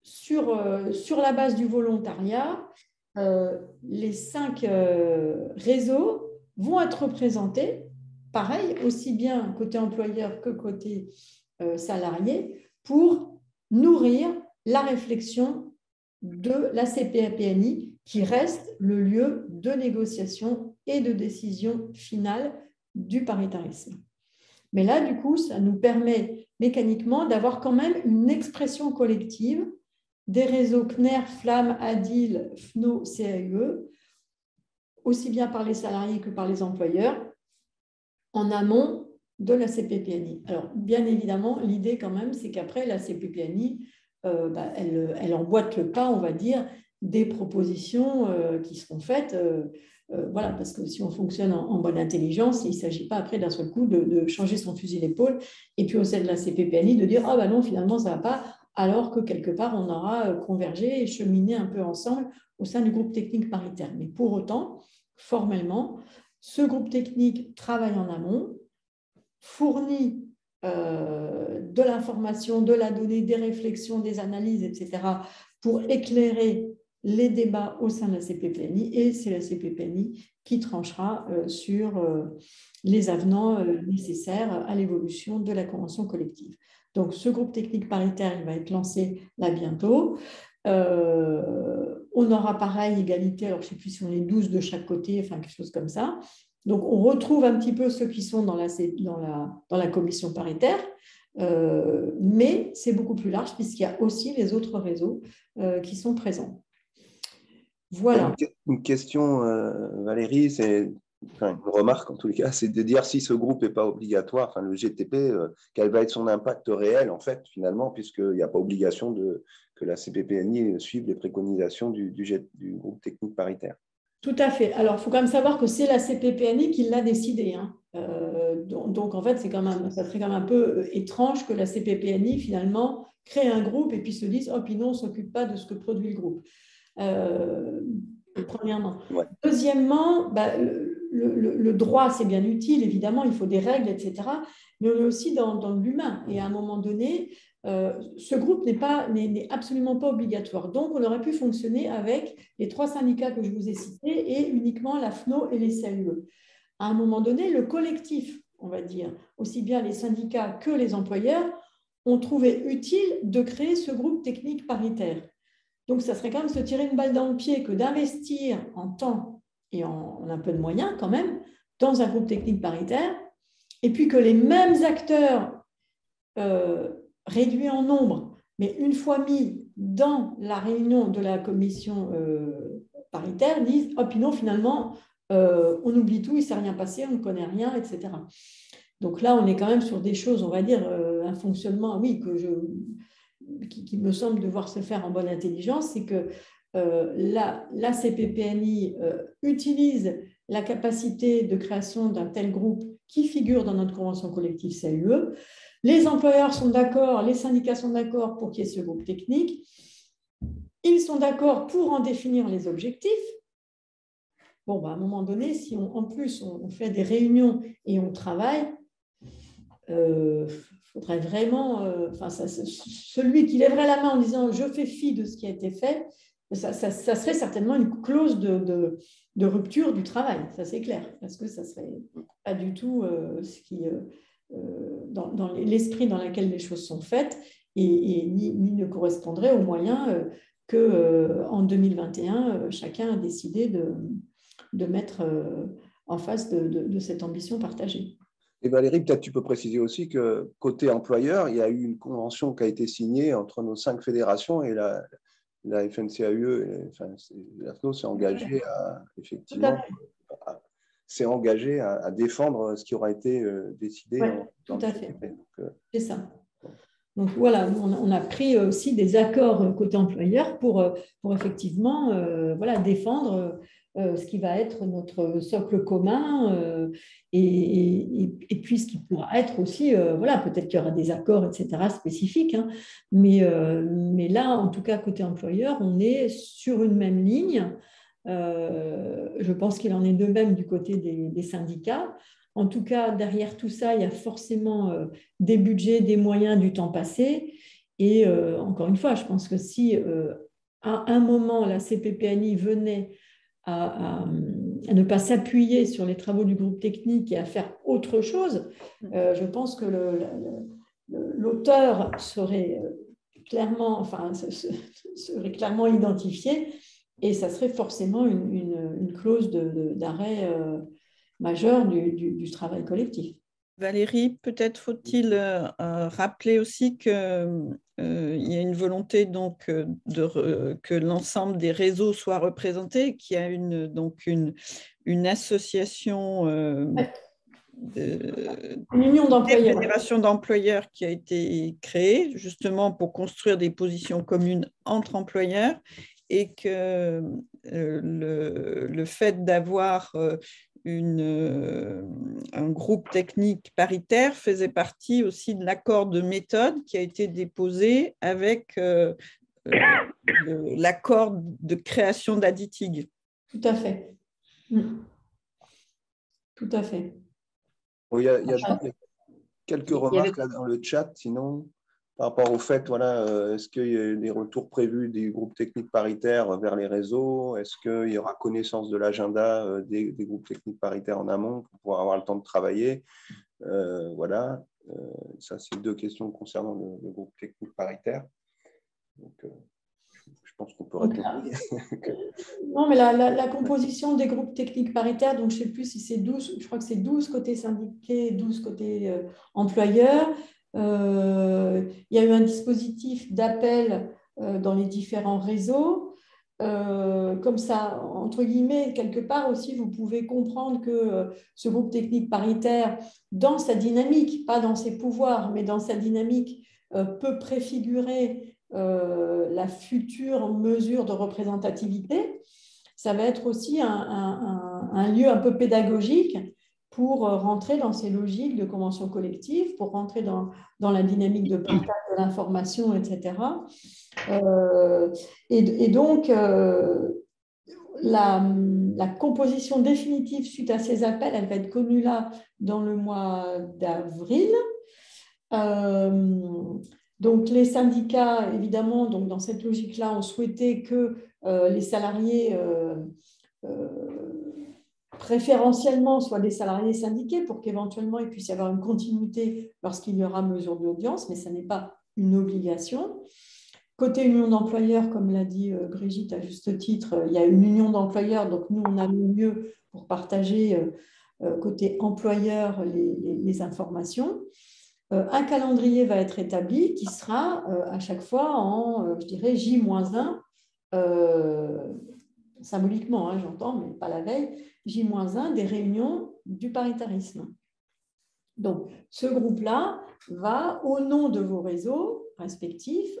sur la base du volontariat, les 5 réseaux vont être représentés, pareil, aussi bien côté employeur que côté salarié, pour nourrir la réflexion de la CPPNI, qui reste le lieu de négociation et de décision finale du paritarisme. Mais là, du coup, ça nous permet mécaniquement d'avoir quand même une expression collective des réseaux CNER, Flamme, ADIL, FNO, CAUE, aussi bien par les salariés que par les employeurs, en amont de la CPPNI. Alors, bien évidemment, l'idée quand même, c'est qu'après, la CPPNI, elle emboîte le pas, on va dire, des propositions qui seront faites. Parce que si on fonctionne en bonne intelligence, il ne s'agit pas après d'un seul coup de changer son fusil d'épaule et puis au sein de la CPPNI de dire « Ah non, finalement, ça ne va pas », alors que quelque part, on aura convergé et cheminé un peu ensemble au sein du groupe technique paritaire. Mais pour autant, formellement, ce groupe technique travaille en amont, fournit de l'information, de la donnée, des réflexions, des analyses, etc., pour éclairer les débats au sein de la CPPNI et c'est la CPPNI qui tranchera sur les avenants nécessaires à l'évolution de la convention collective. Donc, ce groupe technique paritaire, il va être lancé là bientôt. On aura pareil, égalité, alors je ne sais plus si on est 12 de chaque côté, enfin quelque chose comme ça. Donc, on retrouve un petit peu ceux qui sont dans la commission paritaire, mais c'est beaucoup plus large puisqu'il y a aussi les autres réseaux qui sont présents. Voilà. Une question, Valérie, c'est une remarque en tous les cas, c'est de dire si ce groupe n'est pas obligatoire, enfin le GTP, quel va être son impact réel en fait finalement, puisqu'il n'y a pas obligation que la CPPNI suive les préconisations du groupe technique paritaire. Tout à fait. Alors, il faut quand même savoir que c'est la CPPNI qui l'a décidé. Hein. Donc, en fait, ça serait quand même un peu étrange que la CPPNI, finalement, crée un groupe et puis se dise « Oh, puis non, on ne s'occupe pas de ce que produit le groupe. » Premièrement. Ouais. Deuxièmement, le droit, c'est bien utile, évidemment, il faut des règles, etc. Mais on est aussi dans l'humain. Et à un moment donné, ce groupe n'est absolument pas obligatoire. Donc, on aurait pu fonctionner avec les 3 syndicats que je vous ai cités et uniquement la FNO et les CAUE. À un moment donné, le collectif, on va dire, aussi bien les syndicats que les employeurs, ont trouvé utile de créer ce groupe technique paritaire. Donc, ça serait quand même se tirer une balle dans le pied que d'investir en temps et en un peu de moyens quand même dans un groupe technique paritaire, et puis que les mêmes acteurs réduits en nombre, mais une fois mis dans la réunion de la commission paritaire, disent « Oh, puis non, finalement, on oublie tout, il ne s'est rien passé, on ne connaît rien, etc. » Donc là, on est quand même sur des choses, on va dire, un fonctionnement, oui, qui me semble devoir se faire en bonne intelligence, c'est que la CPPNI utilise la capacité de création d'un tel groupe qui figure dans notre convention collective CAUE. Les employeurs sont d'accord, les syndicats sont d'accord pour qu'il y ait ce groupe technique. Ils sont d'accord pour en définir les objectifs. Bon, à un moment donné, si en plus on fait des réunions et on travaille, faudrait vraiment, celui qui lèverait la main en disant « je fais fi de ce qui a été fait », ça serait certainement une clause de rupture du travail, ça c'est clair, parce que ça ne serait pas du tout ce qui, dans l'esprit dans lequel les choses sont faites, et ni ne correspondrait aux moyens qu'en 2021, chacun a décidé de mettre en face de cette ambition partagée. Et Valérie, peut-être tu peux préciser aussi que côté employeur, il y a eu une convention qui a été signée entre nos 5 fédérations et la FNCAUE, la FNO s'est engagée à défendre ce qui aura été décidé. Oui, tout à fait. C'est ça. Donc voilà, on a pris aussi des accords côté employeur pour effectivement défendre ce qui va être notre socle commun et puis ce qui pourra être aussi, peut-être qu'il y aura des accords, etc., spécifiques, hein, mais là, en tout cas, côté employeur, on est sur une même ligne. Je pense qu'il en est de même du côté des syndicats. En tout cas, derrière tout ça, il y a forcément des budgets, des moyens, du temps passé. Et encore une fois, je pense que si à un moment, la CPPNI venait à ne pas s'appuyer sur les travaux du groupe technique et à faire autre chose, je pense que l'auteur serait clairement identifié et ça serait forcément une clause d'arrêt majeur du travail collectif. Valérie, peut-être faut-il rappeler aussi qu'il y a une volonté donc, que l'ensemble des réseaux soient représentés, qu'il y a une association, une union d'employeurs, fédération d'employeurs qui a été créée justement pour construire des positions communes entre employeurs et que le fait d'avoir un groupe technique paritaire faisait partie aussi de l'accord de méthode qui a été déposé avec l'accord de création d'Aditig. Tout à fait. Tout à fait. Bon, il y a quelques remarques là dans le chat, sinon par rapport au fait, voilà, est-ce qu'il y a des retours prévus des groupes techniques paritaires vers les réseaux? Est-ce qu'il y aura connaissance de l'agenda des groupes techniques paritaires en amont pour pouvoir avoir le temps de travailler? Voilà, ça c'est 2 questions concernant le groupe technique paritaire. Donc, je pense qu'on peut répondre. Non, mais la composition des groupes techniques paritaires, donc je ne sais plus si c'est 12, je crois que c'est 12 côté syndiqués, 12 côté employeurs. Il y a eu un dispositif d'appel dans les différents réseaux. Comme ça, entre guillemets, quelque part aussi, vous pouvez comprendre que ce groupe technique paritaire, dans sa dynamique, pas dans ses pouvoirs, mais dans sa dynamique, peut préfigurer la future mesure de représentativité. Ça va être aussi un lieu un peu pédagogique pour rentrer dans ces logiques de convention collective, pour rentrer dans la dynamique de partage de l'information, etc. Et donc, la composition définitive suite à ces appels, elle va être connue là dans le mois d'avril. Donc, les syndicats, évidemment, donc dans cette logique-là, ont souhaité que les salariés préférentiellement soient des salariés syndiqués pour qu'éventuellement il puisse y avoir une continuité lorsqu'il y aura mesure d'audience, mais ça n'est pas une obligation. Côté union d'employeurs, comme l'a dit Brigitte à juste titre, il y a une union d'employeurs, donc nous on a le mieux pour partager côté employeur les informations. Un calendrier va être établi qui sera à chaque fois en, je dirais, J-1, symboliquement, hein, j'entends, mais pas la veille, J-1 des réunions du paritarisme. Donc, ce groupe-là va, au nom de vos réseaux respectifs,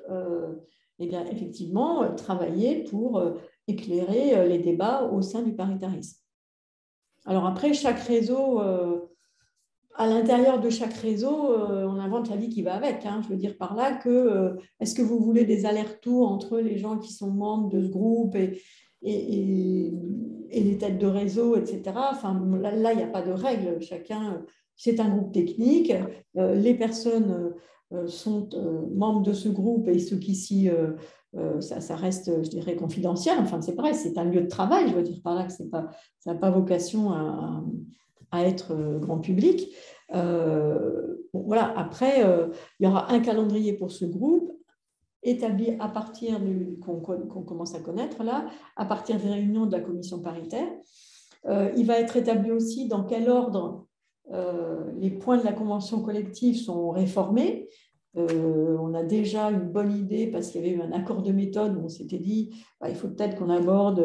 eh bien, effectivement, travailler pour éclairer les débats au sein du paritarisme. Alors après, chaque réseau... à l'intérieur de chaque réseau, on invente la vie qui va avec. Hein. Je veux dire par là que, est-ce que vous voulez des allers-retours entre les gens qui sont membres de ce groupe et les têtes de réseau, etc. Enfin, là, il n'y a pas de règle. Chacun, c'est un groupe technique. Les personnes sont membres de ce groupe et ceux qui s'y... ça reste, je dirais, confidentiel. Enfin, c'est pareil, c'est un lieu de travail. Je veux dire par là que ça n'a pas vocation à être grand public. Bon, voilà. Après, il y aura un calendrier pour ce groupe établi à partir qu'on commence à connaître là, à partir des réunions de la commission paritaire. Il va être établi aussi dans quel ordre les points de la convention collective sont réformés. On a déjà une bonne idée parce qu'il y avait eu un accord de méthode où on s'était dit il faut peut-être qu'on aborde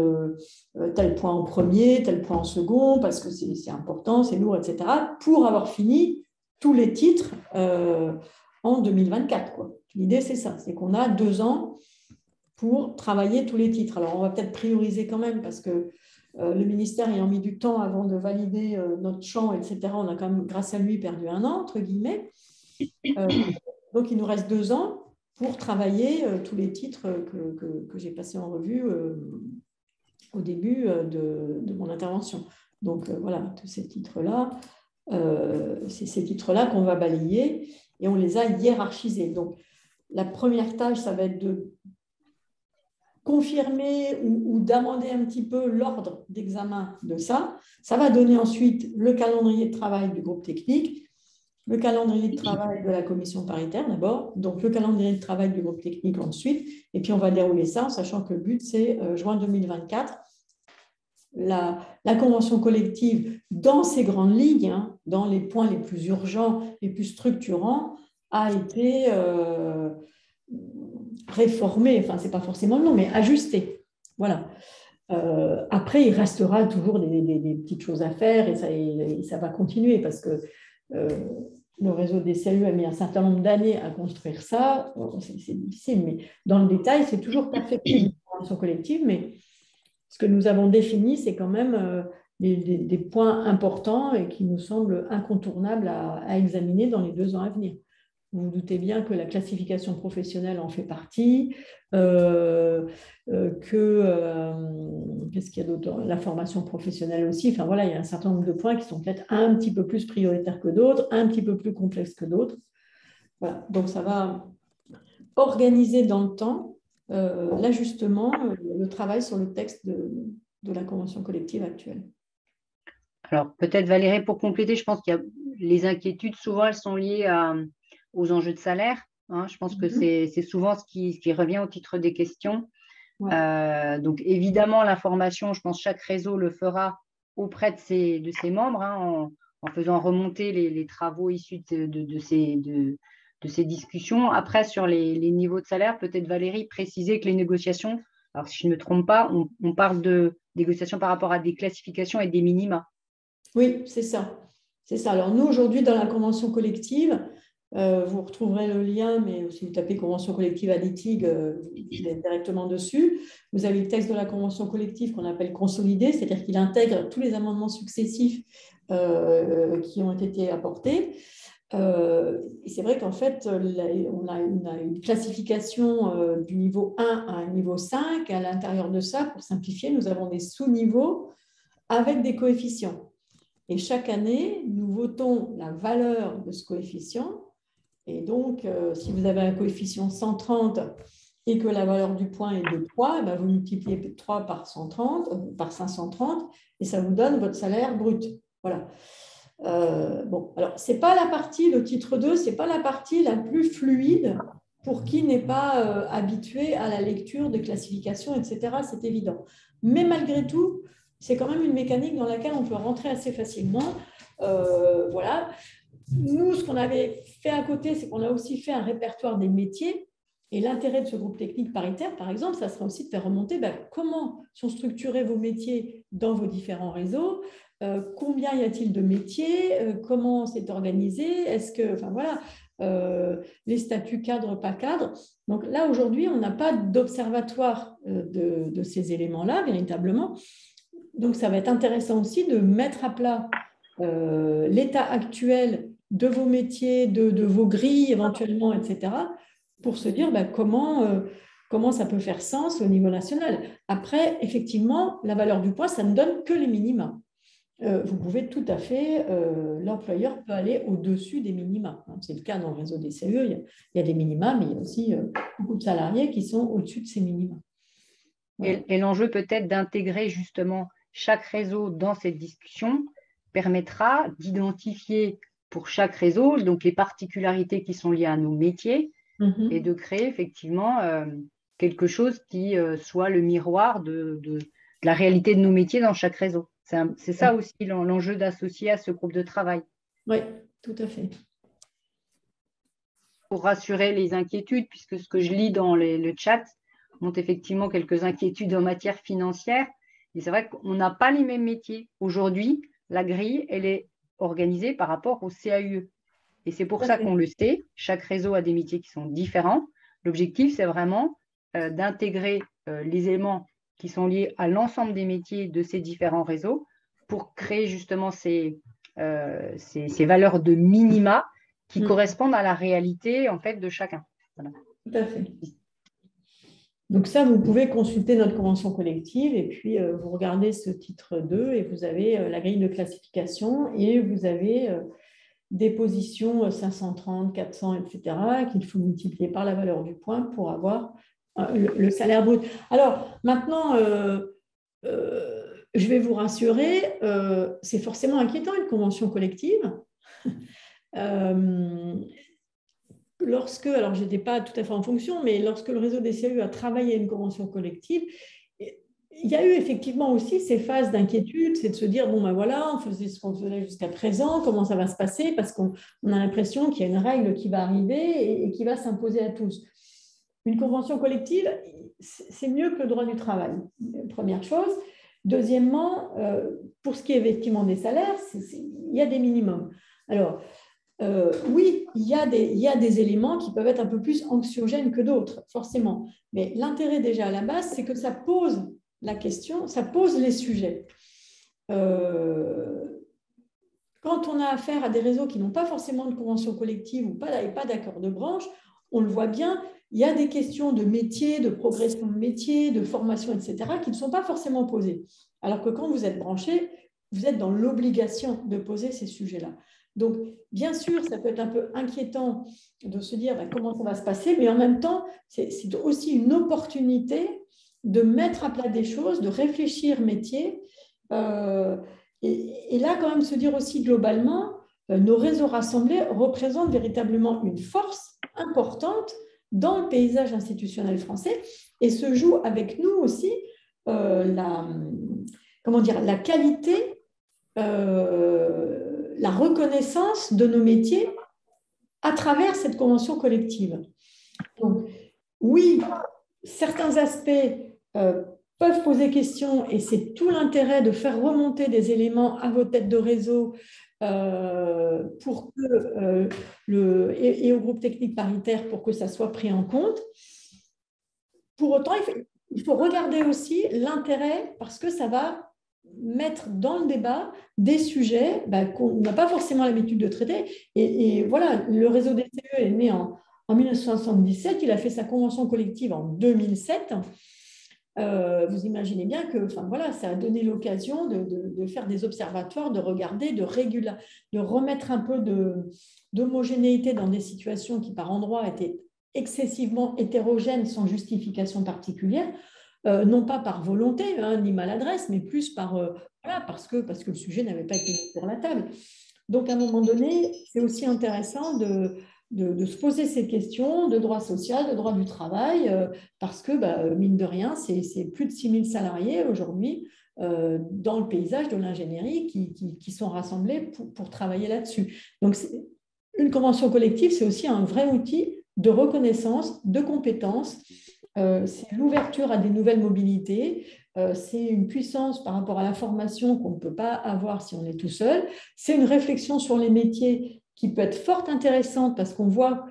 tel point en premier, tel point en second, parce que c'est important, c'est lourd, etc., pour avoir fini tous les titres en 2024. Quoi. L'idée, c'est ça, c'est qu'on a 2 ans pour travailler tous les titres. Alors, on va peut-être prioriser quand même parce que le ministère ayant mis du temps avant de valider notre champ, etc., on a quand même, grâce à lui, perdu 1 an, entre guillemets. Donc, il nous reste 2 ans pour travailler tous les titres que j'ai passés en revue au début de mon intervention. Donc, voilà, tous ces titres-là, c'est ces titres-là qu'on va balayer et on les a hiérarchisés. Donc, la première tâche, ça va être de confirmer ou d'amender un petit peu l'ordre d'examen de ça. Ça va donner ensuite le calendrier de travail du groupe technique, le calendrier de travail de la commission paritaire d'abord, donc le calendrier de travail du groupe technique ensuite, et puis on va dérouler ça en sachant que le but, c'est juin 2024. La convention collective, dans ses grandes lignes, hein, dans les points les plus urgents, les plus structurants, a été réformée, enfin, ce n'est pas forcément le nom, mais ajustée. Voilà. Après, il restera toujours des petites choses à faire et ça va continuer parce que le réseau des CAU a mis un certain nombre d'années à construire ça. C'est difficile, mais dans le détail, c'est toujours perfectible une convention collective, mais ce que nous avons défini, c'est quand même des points importants et qui nous semblent incontournables à examiner dans les 2 ans à venir. Vous vous doutez bien que la classification professionnelle en fait partie, qu'est-ce qu'il y a d'autre ? La formation professionnelle aussi. Enfin voilà, il y a un certain nombre de points qui sont peut-être un petit peu plus prioritaires que d'autres, un petit peu plus complexes que d'autres. Voilà, donc ça va organiser dans le temps l'ajustement, le travail sur le texte de la convention collective actuelle. Alors, peut-être Valérie, pour compléter, je pense qu'il y a les inquiétudes, souvent, elles sont liées aux enjeux de salaire. Hein. Je pense que c'est souvent ce qui revient au titre des questions. Ouais. Donc, évidemment, l'information, je pense chaque réseau le fera auprès de ses membres, hein, en faisant remonter les travaux issus de ces discussions. Après, sur les niveaux de salaire, peut-être Valérie préciser que les négociations, alors si je ne me trompe pas, on parle de négociations par rapport à des classifications et des minima. Oui, c'est ça. C'est ça. Alors nous, aujourd'hui, dans la convention collective, vous retrouverez le lien, mais si vous tapez convention collective ADITIG, vous êtes directement dessus. Vous avez le texte de la convention collective qu'on appelle consolidé, c'est-à-dire qu'il intègre tous les amendements successifs qui ont été apportés. Et c'est vrai qu'en fait, on a une classification du niveau 1 à un niveau 5. À l'intérieur de ça, pour simplifier, nous avons des sous-niveaux avec des coefficients. Et chaque année, nous votons la valeur de ce coefficient. Et donc, si vous avez un coefficient 130 et que la valeur du point est de 3, ben vous multipliez 3 par 130, par 530, et ça vous donne votre salaire brut. Voilà. Bon, alors, ce n'est pas la partie, le titre 2, ce n'est pas la partie la plus fluide pour qui n'est pas habitué à la lecture des classifications, etc. C'est évident. Mais malgré tout, c'est quand même une mécanique dans laquelle on peut rentrer assez facilement. Voilà. Nous, ce qu'on avait fait à côté, c'est qu'on a aussi fait un répertoire des métiers. Et l'intérêt de ce groupe technique paritaire, par exemple, ça sera aussi de faire remonter comment sont structurés vos métiers dans vos différents réseaux, combien y a-t-il de métiers, comment c'est organisé, est-ce que, enfin voilà, les statuts cadres, pas cadres. Donc là, aujourd'hui, on n'a pas d'observatoire de ces éléments-là, véritablement. Donc, ça va être intéressant aussi de mettre à plat l'état actuel de vos métiers, de vos grilles éventuellement, etc., pour se dire comment ça peut faire sens au niveau national. Après, effectivement, la valeur du point, ça ne donne que les minima. Vous pouvez tout à fait, l'employeur peut aller au-dessus des minima. C'est le cas dans le réseau des CE, il y a des minima, mais il y a aussi beaucoup de salariés qui sont au-dessus de ces minima. Voilà. Et l'enjeu peut-être d'intégrer justement chaque réseau dans cette discussion permettra d'identifier pour chaque réseau donc les particularités qui sont liées à nos métiers et de créer effectivement quelque chose qui soit le miroir de la réalité de nos métiers dans chaque réseau. C'est ça aussi l'enjeu d'associer à ce groupe de travail. Oui, tout à fait. Pour rassurer les inquiétudes, puisque ce que je lis dans le chat montre effectivement quelques inquiétudes en matière financière. Et c'est vrai qu'on n'a pas les mêmes métiers. Aujourd'hui, la grille, elle est organisée par rapport au CAUE. Et c'est pour ça qu'on le sait, chaque réseau a des métiers qui sont différents. L'objectif, c'est vraiment d'intégrer les éléments qui sont liés à l'ensemble des métiers de ces différents réseaux pour créer justement ces valeurs de minima qui correspondent à la réalité en fait, de chacun. Voilà. Tout à fait. Donc ça, vous pouvez consulter notre convention collective et puis vous regardez ce titre 2 et vous avez la grille de classification et vous avez des positions 530, 400, etc. qu'il faut multiplier par la valeur du point pour avoir le salaire brut. Alors maintenant, je vais vous rassurer, c'est forcément inquiétant une convention collective. Alors je n'étais pas tout à fait en fonction, mais lorsque le réseau des CAUE a travaillé une convention collective, il y a eu effectivement aussi ces phases d'inquiétude, c'est de se dire, bon ben voilà, on faisait ce qu'on faisait jusqu'à présent, comment ça va se passer, parce qu'on a l'impression qu'il y a une règle qui va arriver et qui va s'imposer à tous. Une convention collective, c'est mieux que le droit du travail, première chose. Deuxièmement, pour ce qui est effectivement des salaires, il y a des minimums. Alors, oui, il y a des éléments qui peuvent être un peu plus anxiogènes que d'autres, forcément. Mais l'intérêt déjà à la base, c'est que ça pose la question, ça pose les sujets. Quand on a affaire à des réseaux qui n'ont pas forcément de convention collective ou pas d'accord de branche, on le voit bien, il y a des questions de métier, de progression de métier, de formation, etc., qui ne sont pas forcément posées. Alors que quand vous êtes branché, vous êtes dans l'obligation de poser ces sujets-là. Donc, bien sûr, ça peut être un peu inquiétant de se dire comment ça va se passer, mais en même temps, c'est aussi une opportunité de mettre à plat des choses, de réfléchir métier. Et là, quand même, se dire aussi globalement, nos réseaux rassemblés représentent véritablement une force importante dans le paysage institutionnel français et se joue avec nous aussi la qualité, la reconnaissance de nos métiers à travers cette convention collective. Donc, oui, certains aspects peuvent poser question et c'est tout l'intérêt de faire remonter des éléments à vos têtes de réseau pour que et au groupe technique paritaire pour que ça soit pris en compte. Pour autant, il faut regarder aussi l'intérêt parce que ça va mettre dans le débat des sujets qu'on n'a pas forcément l'habitude de traiter. Et voilà, le réseau DCE est né en 1977, il a fait sa convention collective en 2007. Vous imaginez bien que ça a donné l'occasion de faire des observatoires, de regarder, de remettre un peu d'homogénéité dans des situations qui par endroits étaient excessivement hétérogènes sans justification particulière, non pas par volonté ni maladresse, mais plus parce que le sujet n'avait pas été mis sur la table. Donc à un moment donné, c'est aussi intéressant de se poser ces questions de droit social, de droit du travail, parce que, mine de rien, c'est plus de 6000 salariés aujourd'hui dans le paysage de l'ingénierie qui sont rassemblés pour travailler là-dessus. Donc, une convention collective, c'est aussi un vrai outil de reconnaissance, de compétences. C'est l'ouverture à des nouvelles mobilités. C'est une puissance par rapport à la formation qu'on ne peut pas avoir si on est tout seul. C'est une réflexion sur les métiers qui peut être fort intéressante parce qu'on voit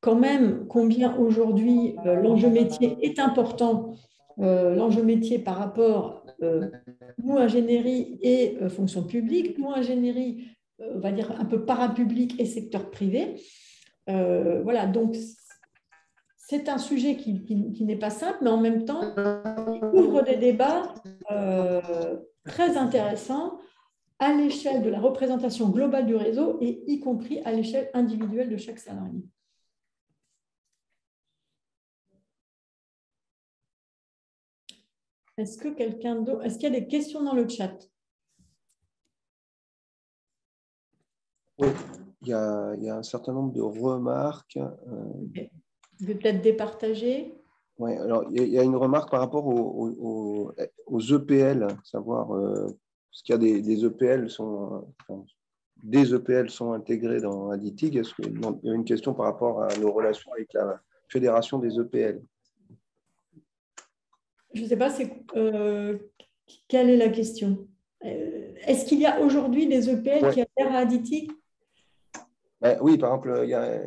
quand même combien aujourd'hui l'enjeu métier est important. L'enjeu métier par rapport nous, ingénierie et fonction publique, nous, ingénierie, on va dire un peu parapublic et secteur privé. Voilà, donc c'est un sujet qui n'est pas simple, mais en même temps, il ouvre des débats très intéressants à l'échelle de la représentation globale du réseau et y compris à l'échelle individuelle de chaque salarié. Est-ce que quelqu'un d'autre... Est-ce qu'il y a des questions dans le chat? Oui, il y a un certain nombre de remarques. Okay. Je vais peut-être départager. Oui, alors il y a une remarque par rapport aux EPL, savoir ce qu'il y a des EPL des EPL sont intégrés dans Aditig. Est-ce qu'il y a une question par rapport à nos relations avec la fédération des EPL? Je ne sais pas, quelle est la question? Est-ce qu'il y a aujourd'hui des EPL qui adhèrent à Aditig? Oui, par exemple, il y a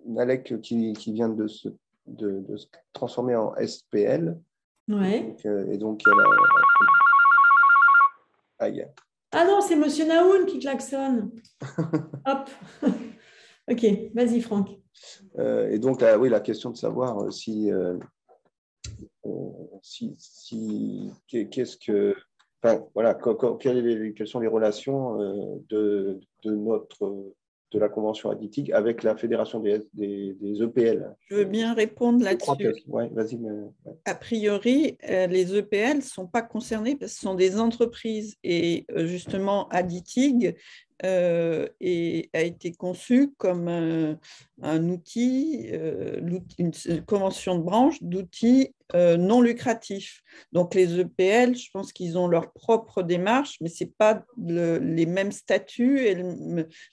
une ALEC qui vient de se transformer en SPL. Ouais. Et donc, il y a la... Ah non, c'est Monsieur Naoun qui klaxonne. Hop. Ok, vas-y, Franck. Et donc, oui, la question de savoir qu'est-ce que... Enfin, voilà, quelles sont les relations de la convention Aditig avec la fédération des EPL. Je veux bien répondre là-dessus. Ouais, vas-y. A priori, les EPL ne sont pas concernés parce que ce sont des entreprises et justement Aditig a été conçu comme un outil, une convention de branche d'outils non lucratifs. Donc les EPL, je pense qu'ils ont leur propre démarche, mais ce n'est pas les mêmes statuts et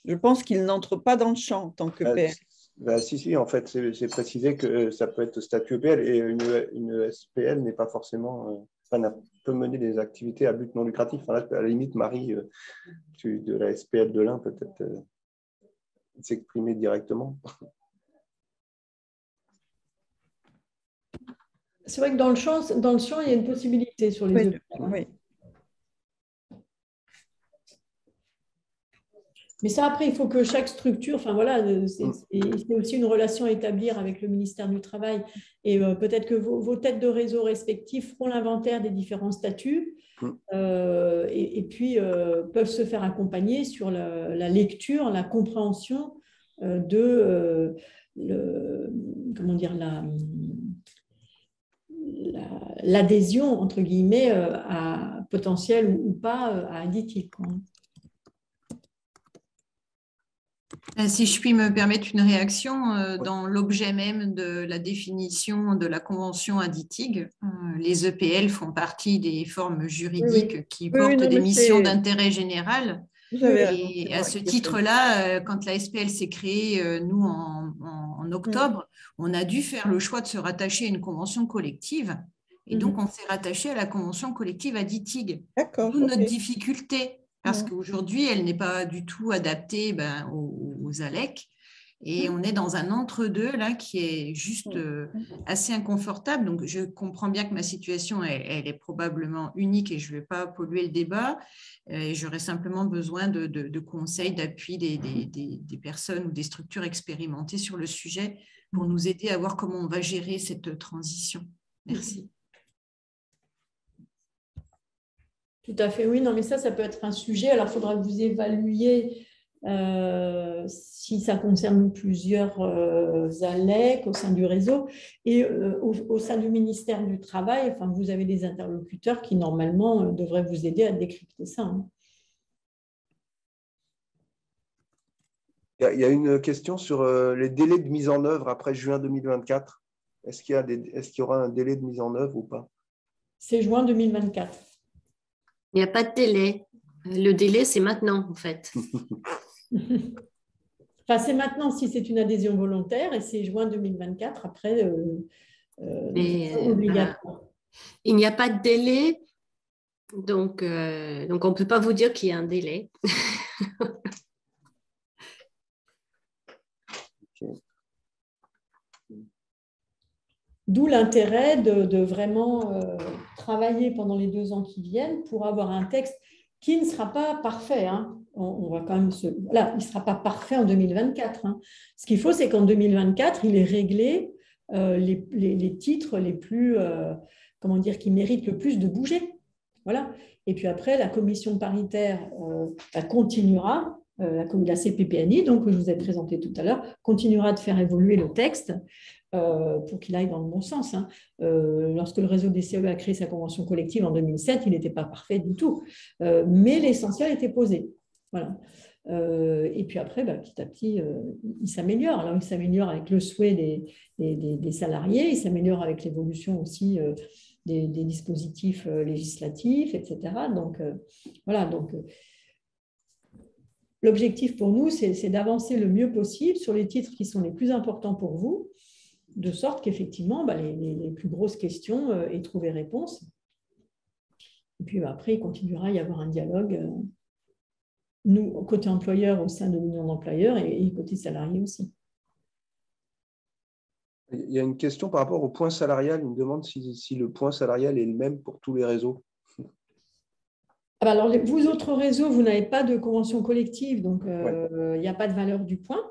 je pense qu'ils n'entrent pas dans le champ en tant qu'EPL. Si, en fait, c'est précisé que ça peut être statut EPL et une SPL n'est pas forcément... peut mener des activités à but non lucratif. Enfin, là, à la limite, Marie, de la SPL de l'Ain, peut-être s'exprimer directement. C'est vrai que dans le champ, il y a une possibilité sur les EPL. Oui. Mais ça, après, il faut que chaque structure, enfin voilà, c'est aussi une relation à établir avec le ministère du Travail. Et peut-être que vos têtes de réseau respectives feront l'inventaire des différents statuts et puis peuvent se faire accompagner sur la lecture, la compréhension de comment dire, l'adhésion, entre guillemets, à potentiel ou pas à Additil. Si je puis me permettre une réaction, dans l'objet même de la définition de la convention ADITIG, les EPL font partie des formes juridiques qui portent des missions d'intérêt général. Et à ce titre-là, quand la SPL s'est créée, nous, en octobre, on a dû faire le choix de se rattacher à une convention collective. Et donc, on s'est rattaché à la convention collective ADITIG. D'où notre difficulté. Parce qu'aujourd'hui, elle n'est pas du tout adaptée aux ALEC. Et on est dans un entre-deux là qui est juste assez inconfortable. Donc, je comprends bien que ma situation, elle est probablement unique et je ne vais pas polluer le débat. J'aurais simplement besoin de conseils, d'appui des personnes ou des structures expérimentées sur le sujet pour nous aider à voir comment on va gérer cette transition. Merci. Tout à fait, oui. Non, mais ça peut être un sujet. Alors, il faudra que vous évaluiez si ça concerne plusieurs ALEC au sein du réseau et au sein du ministère du Travail. Enfin, vous avez des interlocuteurs qui, normalement, devraient vous aider à décrypter ça. Hein. Il y a une question sur les délais de mise en œuvre après juin 2024. Est-ce qu'il y aura un délai de mise en œuvre ou pas? C'est juin 2024. Il n'y a pas de délai. Le délai, c'est maintenant, en fait. Enfin, c'est maintenant si c'est une adhésion volontaire et c'est juin 2024. Après, obligatoire. Il n'y a pas de délai, donc on ne peut pas vous dire qu'il y a un délai. D'où l'intérêt de vraiment travailler pendant les 2 ans qui viennent pour avoir un texte qui ne sera pas parfait. Hein. On va quand même voilà, il ne sera pas parfait en 2024. Hein. Ce qu'il faut, c'est qu'en 2024, il est réglé les titres les plus, comment dire, qui méritent le plus de bouger. Voilà. Et puis après, la commission paritaire continuera, la CPPNI, donc, que je vous ai présenté tout à l'heure, continuera de faire évoluer le texte pour qu'il aille dans le bon sens. Hein. Lorsque le réseau des CE a créé sa convention collective en 2007, il n'était pas parfait du tout. Mais l'essentiel était posé. Voilà. Et puis après, petit à petit, il s'améliore. Alors, il s'améliore avec le souhait des salariés, il s'améliore avec l'évolution aussi des dispositifs législatifs, etc. Donc, voilà. Donc, l'objectif pour nous, c'est d'avancer le mieux possible sur les titres qui sont les plus importants pour vous, de sorte qu'effectivement, les plus grosses questions aient trouvé réponse. Et puis après, il continuera à y avoir un dialogue, nous, côté employeur, au sein de l'union d'employeurs et côté salarié aussi. Il y a une question par rapport au point salarial. Il me demande si le point salarial est le même pour tous les réseaux. Alors, vous autres réseaux, vous n'avez pas de convention collective, donc il n'y a pas de valeur du point.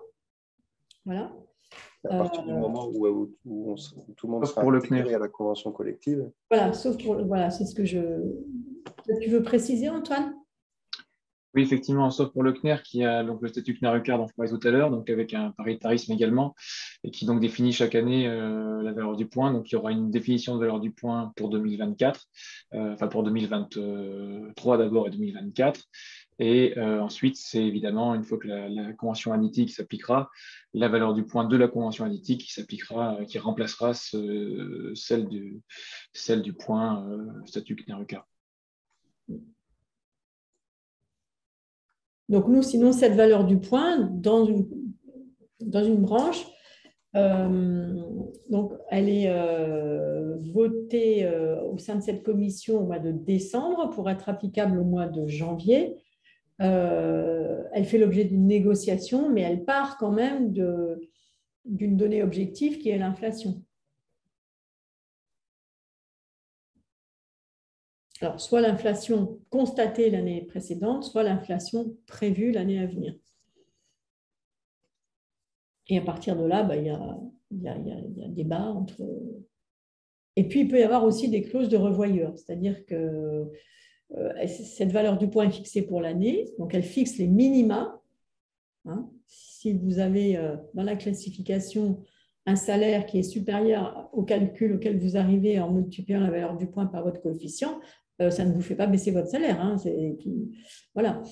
Voilà. À partir du moment où tout le monde sera intégré à la convention collective. Voilà, sauf pour c'est ce que tu veux préciser, Antoine? Oui, effectivement, sauf pour le CNER qui a donc le statut CNER-UCAR dont je parlais tout à l'heure, donc avec un paritarisme également, et qui donc définit chaque année la valeur du point. Donc il y aura une définition de valeur du point pour 2024, enfin pour 2023 d'abord et 2024. Et ensuite, c'est évidemment, une fois que la convention ADITIG s'appliquera, la valeur du point de la convention ADITIG qui s'appliquera, qui remplacera celle du point statut CNER-UCAR. Donc, nous, sinon, cette valeur du point, dans une branche, donc, elle est votée au sein de cette commission au mois de décembre pour être applicable au mois de janvier. Elle fait l'objet d'une négociation, mais elle part quand même d'une donnée objective qui est l'inflation. Alors, soit l'inflation constatée l'année précédente, soit l'inflation prévue l'année à venir. Et à partir de là, il y a débat entre… Et puis, il peut y avoir aussi des clauses de revoyure, c'est-à-dire que cette valeur du point est fixée pour l'année, donc elle fixe les minima. Hein. Si vous avez dans la classification un salaire qui est supérieur au calcul auquel vous arrivez en multipliant la valeur du point par votre coefficient, ça ne vous fait pas baisser votre salaire. Hein. Voilà.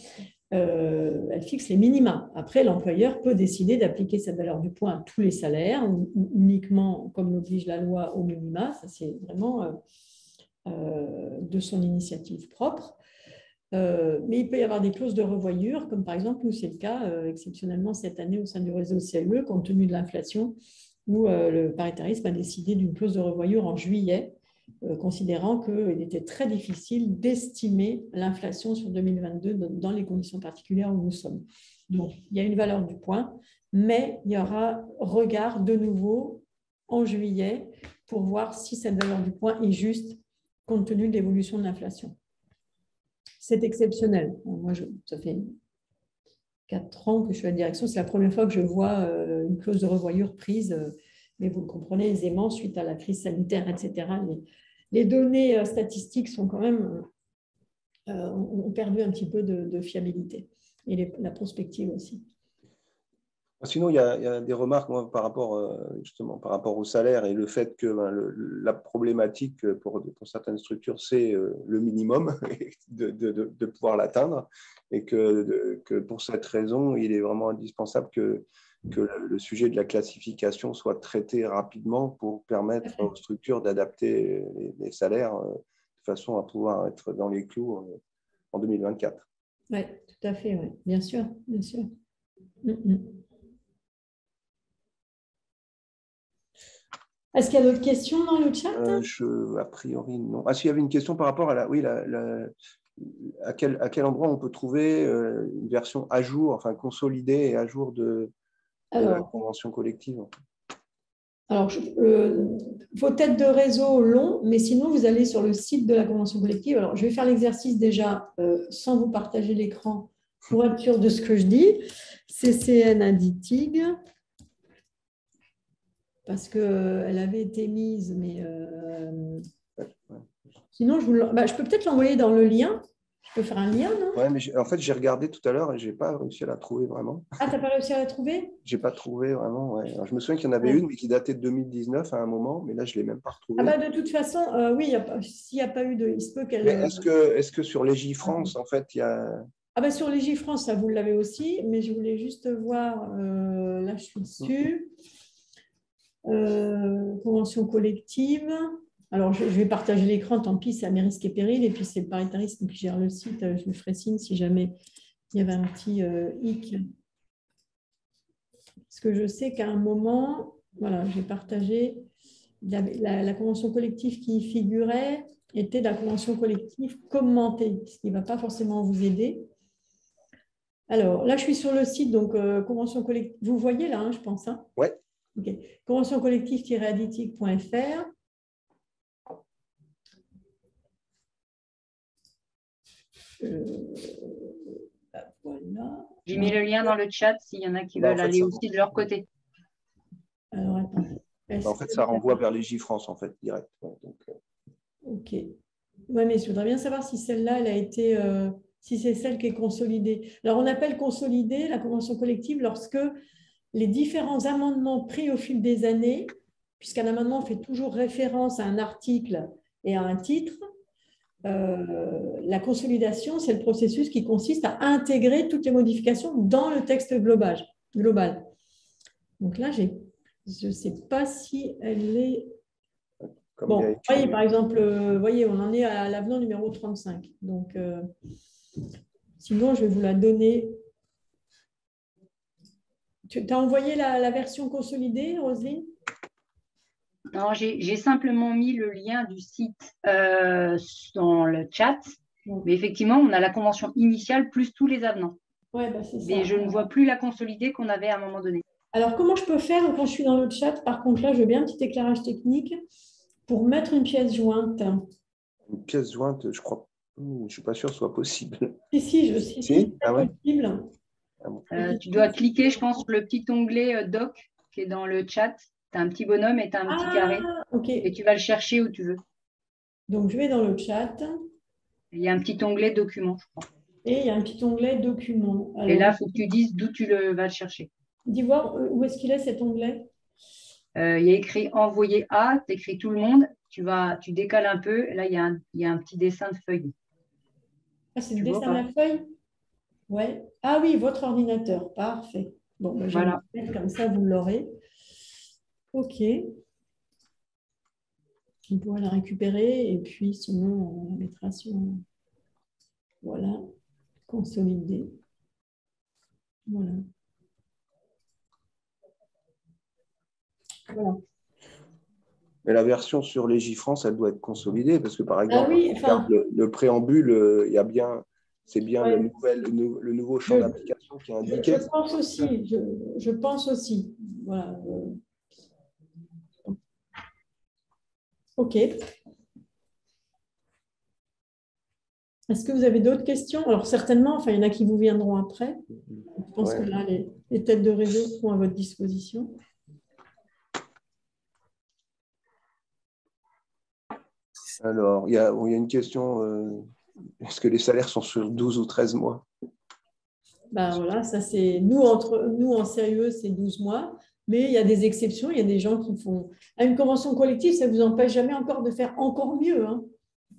Elle fixe les minima. Après, l'employeur peut décider d'appliquer cette valeur du point à tous les salaires ou uniquement, comme l'oblige la loi, au minima. Ça, c'est vraiment de son initiative propre. Mais il peut y avoir des clauses de revoyure, comme par exemple, nous, c'est le cas exceptionnellement cette année au sein du réseau CAE, compte tenu de l'inflation, où le paritarisme a décidé d'une clause de revoyure en juillet, considérant qu'il était très difficile d'estimer l'inflation sur 2022 dans les conditions particulières où nous sommes. Donc, il y a une valeur du point, mais il y aura regard de nouveau en juillet pour voir si cette valeur du point est juste compte tenu de l'évolution de l'inflation. C'est exceptionnel. Moi, ça fait 4 ans que je suis à la direction. C'est la première fois que je vois une clause de revoyure prise, mais vous le comprenez aisément, suite à la crise sanitaire, etc. Les données statistiques sont quand même, ont perdu un petit peu de fiabilité. Et la prospective aussi. Sinon, il y a des remarques moi, par rapport justement par rapport au salaire et le fait que la problématique pour certaines structures, c'est le minimum de pouvoir l'atteindre et que pour cette raison, il est vraiment indispensable que le sujet de la classification soit traité rapidement pour permettre aux structures d'adapter les salaires de façon à pouvoir être dans les clous en 2024. Oui, tout à fait, ouais. Bien sûr, bien sûr. Est-ce qu'il y a d'autres questions dans le chat? A priori, non. Ah, s'il y avait une question par rapport à à quel endroit on peut trouver une version à jour, enfin consolidée et à jour de la convention collective. Alors, vos têtes de réseau longs, mais sinon, vous allez sur le site de la convention collective. Alors, je vais faire l'exercice déjà sans vous partager l'écran pour être sûr de ce que je dis. CCN Aditig. Parce qu'elle avait été mise, mais sinon, je peux peut-être l'envoyer dans le lien. Je peux faire un lien, non? Oui, mais en fait, j'ai regardé tout à l'heure et je n'ai pas réussi à la trouver vraiment. Ah, tu n'as pas réussi à la trouver? Je n'ai pas trouvé vraiment, ouais. Alors, je me souviens qu'il y en avait une, mais qui datait de 2019 à un moment, mais là, je ne l'ai même pas retrouvée. Ah bah, de toute façon, oui, s'il n'y a pas eu de… Il se peut qu'elle… Est-ce que sur Légifrance, en fait, il y a… Ah bah, sur Légifrance, ça, vous l'avez aussi, mais je voulais juste voir… là, je suis dessus. Convention collective. Alors, je vais partager l'écran, tant pis, c'est à mes risques et périls. Et puis, c'est le paritarisme qui gère le site. Je lui ferai signe si jamais il y avait un petit hic. Parce que je sais qu'à un moment, voilà, j'ai partagé la convention collective qui y figurait était la convention collective commentée, ce qui ne va pas forcément vous aider. Alors, là, je suis sur le site, donc convention collective. Vous voyez là, hein, je pense. Hein? Oui. Okay. Convention collective-aditig.fr. Voilà. J'ai mis le lien dans le chat s'il y en a qui veulent aller aussi de leur côté. Alors, attends. En fait, ça renvoie vers Légifrance, en fait, direct. Ouais, donc, OK. Oui, mais je voudrais bien savoir si celle-là, elle a été… si c'est celle qui est consolidée. Alors, on appelle consolidée la convention collective lorsque les différents amendements pris au fil des années, puisqu'un amendement fait toujours référence à un article et à un titre, la consolidation, c'est le processus qui consiste à intégrer toutes les modifications dans le texte global. Donc là, je ne sais pas si elle est… Bon, voyez, par exemple, voyez, on en est à l'avenant numéro 35. Donc, sinon, je vais vous la donner. Tu as envoyé la version consolidée, Roselyne? Non, j'ai simplement mis le lien du site dans le chat. Mais effectivement, on a la convention initiale plus tous les avenants. Ouais, bah c'est ça. Mais je ne vois plus la consolidée qu'on avait à un moment donné. Alors, comment je peux faire quand je suis dans le chat? Par contre, là, je veux bien un petit éclairage technique pour mettre une pièce jointe. Une pièce jointe, je crois. Je ne suis pas sûr que ce soit possible. Si, c'est possible. Ah ouais. Tu dois cliquer, je pense, sur le petit onglet Doc. qui est dans le chat. Tu as un petit bonhomme et tu as un petit carré. Ok. Et tu vas le chercher où tu veux. Donc, je vais dans le chat. Il y a un petit onglet documents, je crois. Et il y a un petit onglet documents. Et là, il faut que tu dises d'où tu vas le chercher. Dis voir où est-ce qu'il est cet onglet. Il y a écrit envoyer à, tu écris tout le monde. Tu décales un peu. Et là, il y a un petit dessin de feuille. Ah, c'est le dessin de la feuille? Ouais. Ah oui, votre ordinateur. Parfait. Bon, ben, je vais le mettre comme ça, vous l'aurez. OK. On pourra la récupérer et puis sinon, on la mettra sur... Voilà. Consolider. Voilà. Voilà. Mais la version sur Légifrance, elle doit être consolidée parce que, par exemple, le préambule, il y a bien, c'est bien le nouveau champ d'application qui est indiqué. Je pense aussi. Je pense aussi. Voilà. OK. Est-ce que vous avez d'autres questions? Alors, certainement, enfin, il y en a qui vous viendront après. Je pense que là, les têtes de réseau seront à votre disposition. Alors, il y a une question. Est-ce que les salaires sont sur 12 ou 13 mois? Ben voilà, ça c'est nous en CAE, c'est 12 mois, mais il y a des exceptions, il y a des gens qui font une convention collective, ça ne vous empêche jamais encore de faire encore mieux. Hein.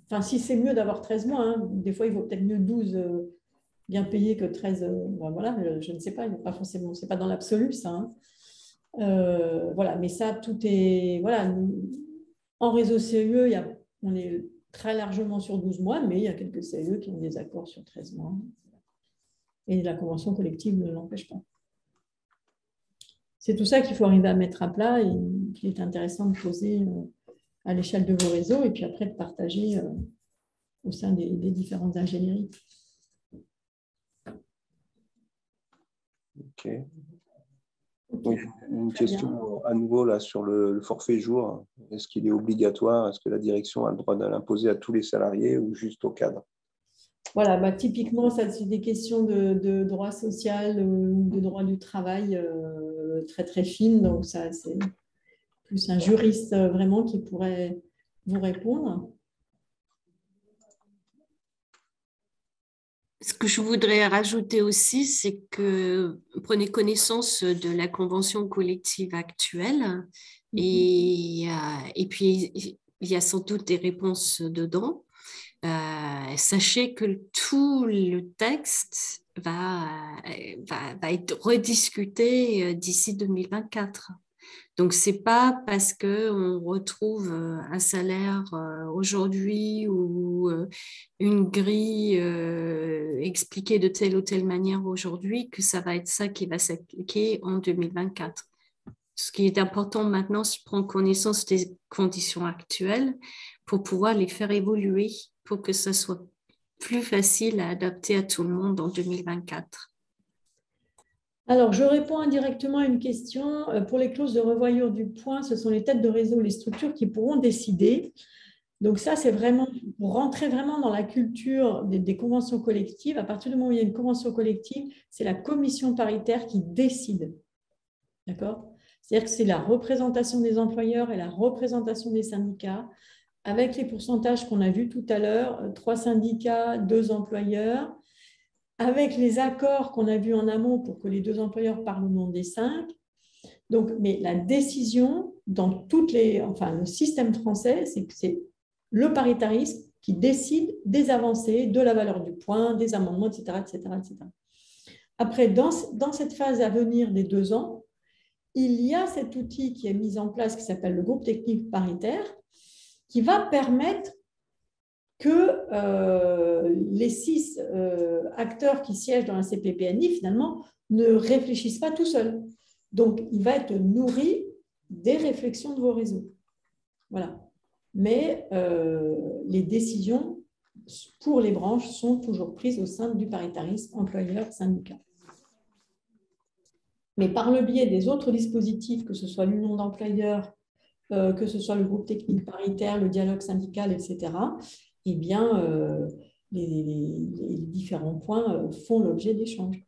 Enfin, si c'est mieux d'avoir 13 mois, hein, des fois il vaut peut-être mieux 12 bien payés que 13. Ben voilà, je ne sais pas, il n'y a pas forcément, c'est pas dans l'absolu ça. Hein. Voilà, mais ça, tout est. Voilà, en réseau CAE, on est très largement sur 12 mois, mais il y a quelques CAE qui ont des accords sur 13 mois. Et la convention collective ne l'empêche pas. C'est tout ça qu'il faut arriver à mettre à plat et qu'il est intéressant de poser à l'échelle de vos réseaux et puis après de partager au sein des différentes ingénieries. OK. Donc, une question à nouveau là, sur le forfait jour. Est-ce qu'il est obligatoire? Est-ce que la direction a le droit de l'imposer à tous les salariés ou juste au cadre? Voilà, bah, typiquement, ça c'est des questions de droit social, de droit du travail très très fines. Donc, ça, c'est plus un juriste vraiment qui pourrait vous répondre. Ce que je voudrais rajouter aussi, c'est que prenez connaissance de la convention collective actuelle et puis il y a sans doute des réponses dedans. Sachez que tout le texte va être rediscuté d'ici 2024. Donc, ce n'est pas parce qu'on retrouve un salaire aujourd'hui ou une grille expliquée de telle ou telle manière aujourd'hui que ça va être ça qui va s'appliquer en 2024. Ce qui est important maintenant, c'est de prendre connaissance des conditions actuelles pour pouvoir les faire évoluer, pour que ça soit plus facile à adapter à tout le monde en 2024. Alors, je réponds indirectement à une question. Pour les clauses de revoyure du point, ce sont les têtes de réseau, les structures qui pourront décider. Donc ça, c'est vraiment pour rentrer vraiment dans la culture des conventions collectives. À partir du moment où il y a une convention collective, c'est la commission paritaire qui décide. D'accord ? C'est-à-dire que c'est la représentation des employeurs et la représentation des syndicats, avec les pourcentages qu'on a vus tout à l'heure, 3 syndicats, 2 employeurs, avec les accords qu'on a vus en amont pour que les 2 employeurs parlent au nom des 5. Donc, mais la décision dans toutes les, enfin, le système français, c'est que c'est le paritarisme qui décide des avancées, de la valeur du point, des amendements, etc. etc., etc. Après, dans cette phase à venir des 2 ans, il y a cet outil qui est mis en place qui s'appelle le groupe technique paritaire qui va permettre que les 6 acteurs qui siègent dans la CPPNI, finalement, ne réfléchissent pas tout seuls. Donc, il va être nourri des réflexions de vos réseaux. Voilà. Mais les décisions pour les branches sont toujours prises au sein du paritarisme employeur-syndicat. Mais par le biais des autres dispositifs, que ce soit l'union d'employeurs, que ce soit le groupe technique paritaire, le dialogue syndical, etc., eh bien, les différents points font l'objet d'échanges.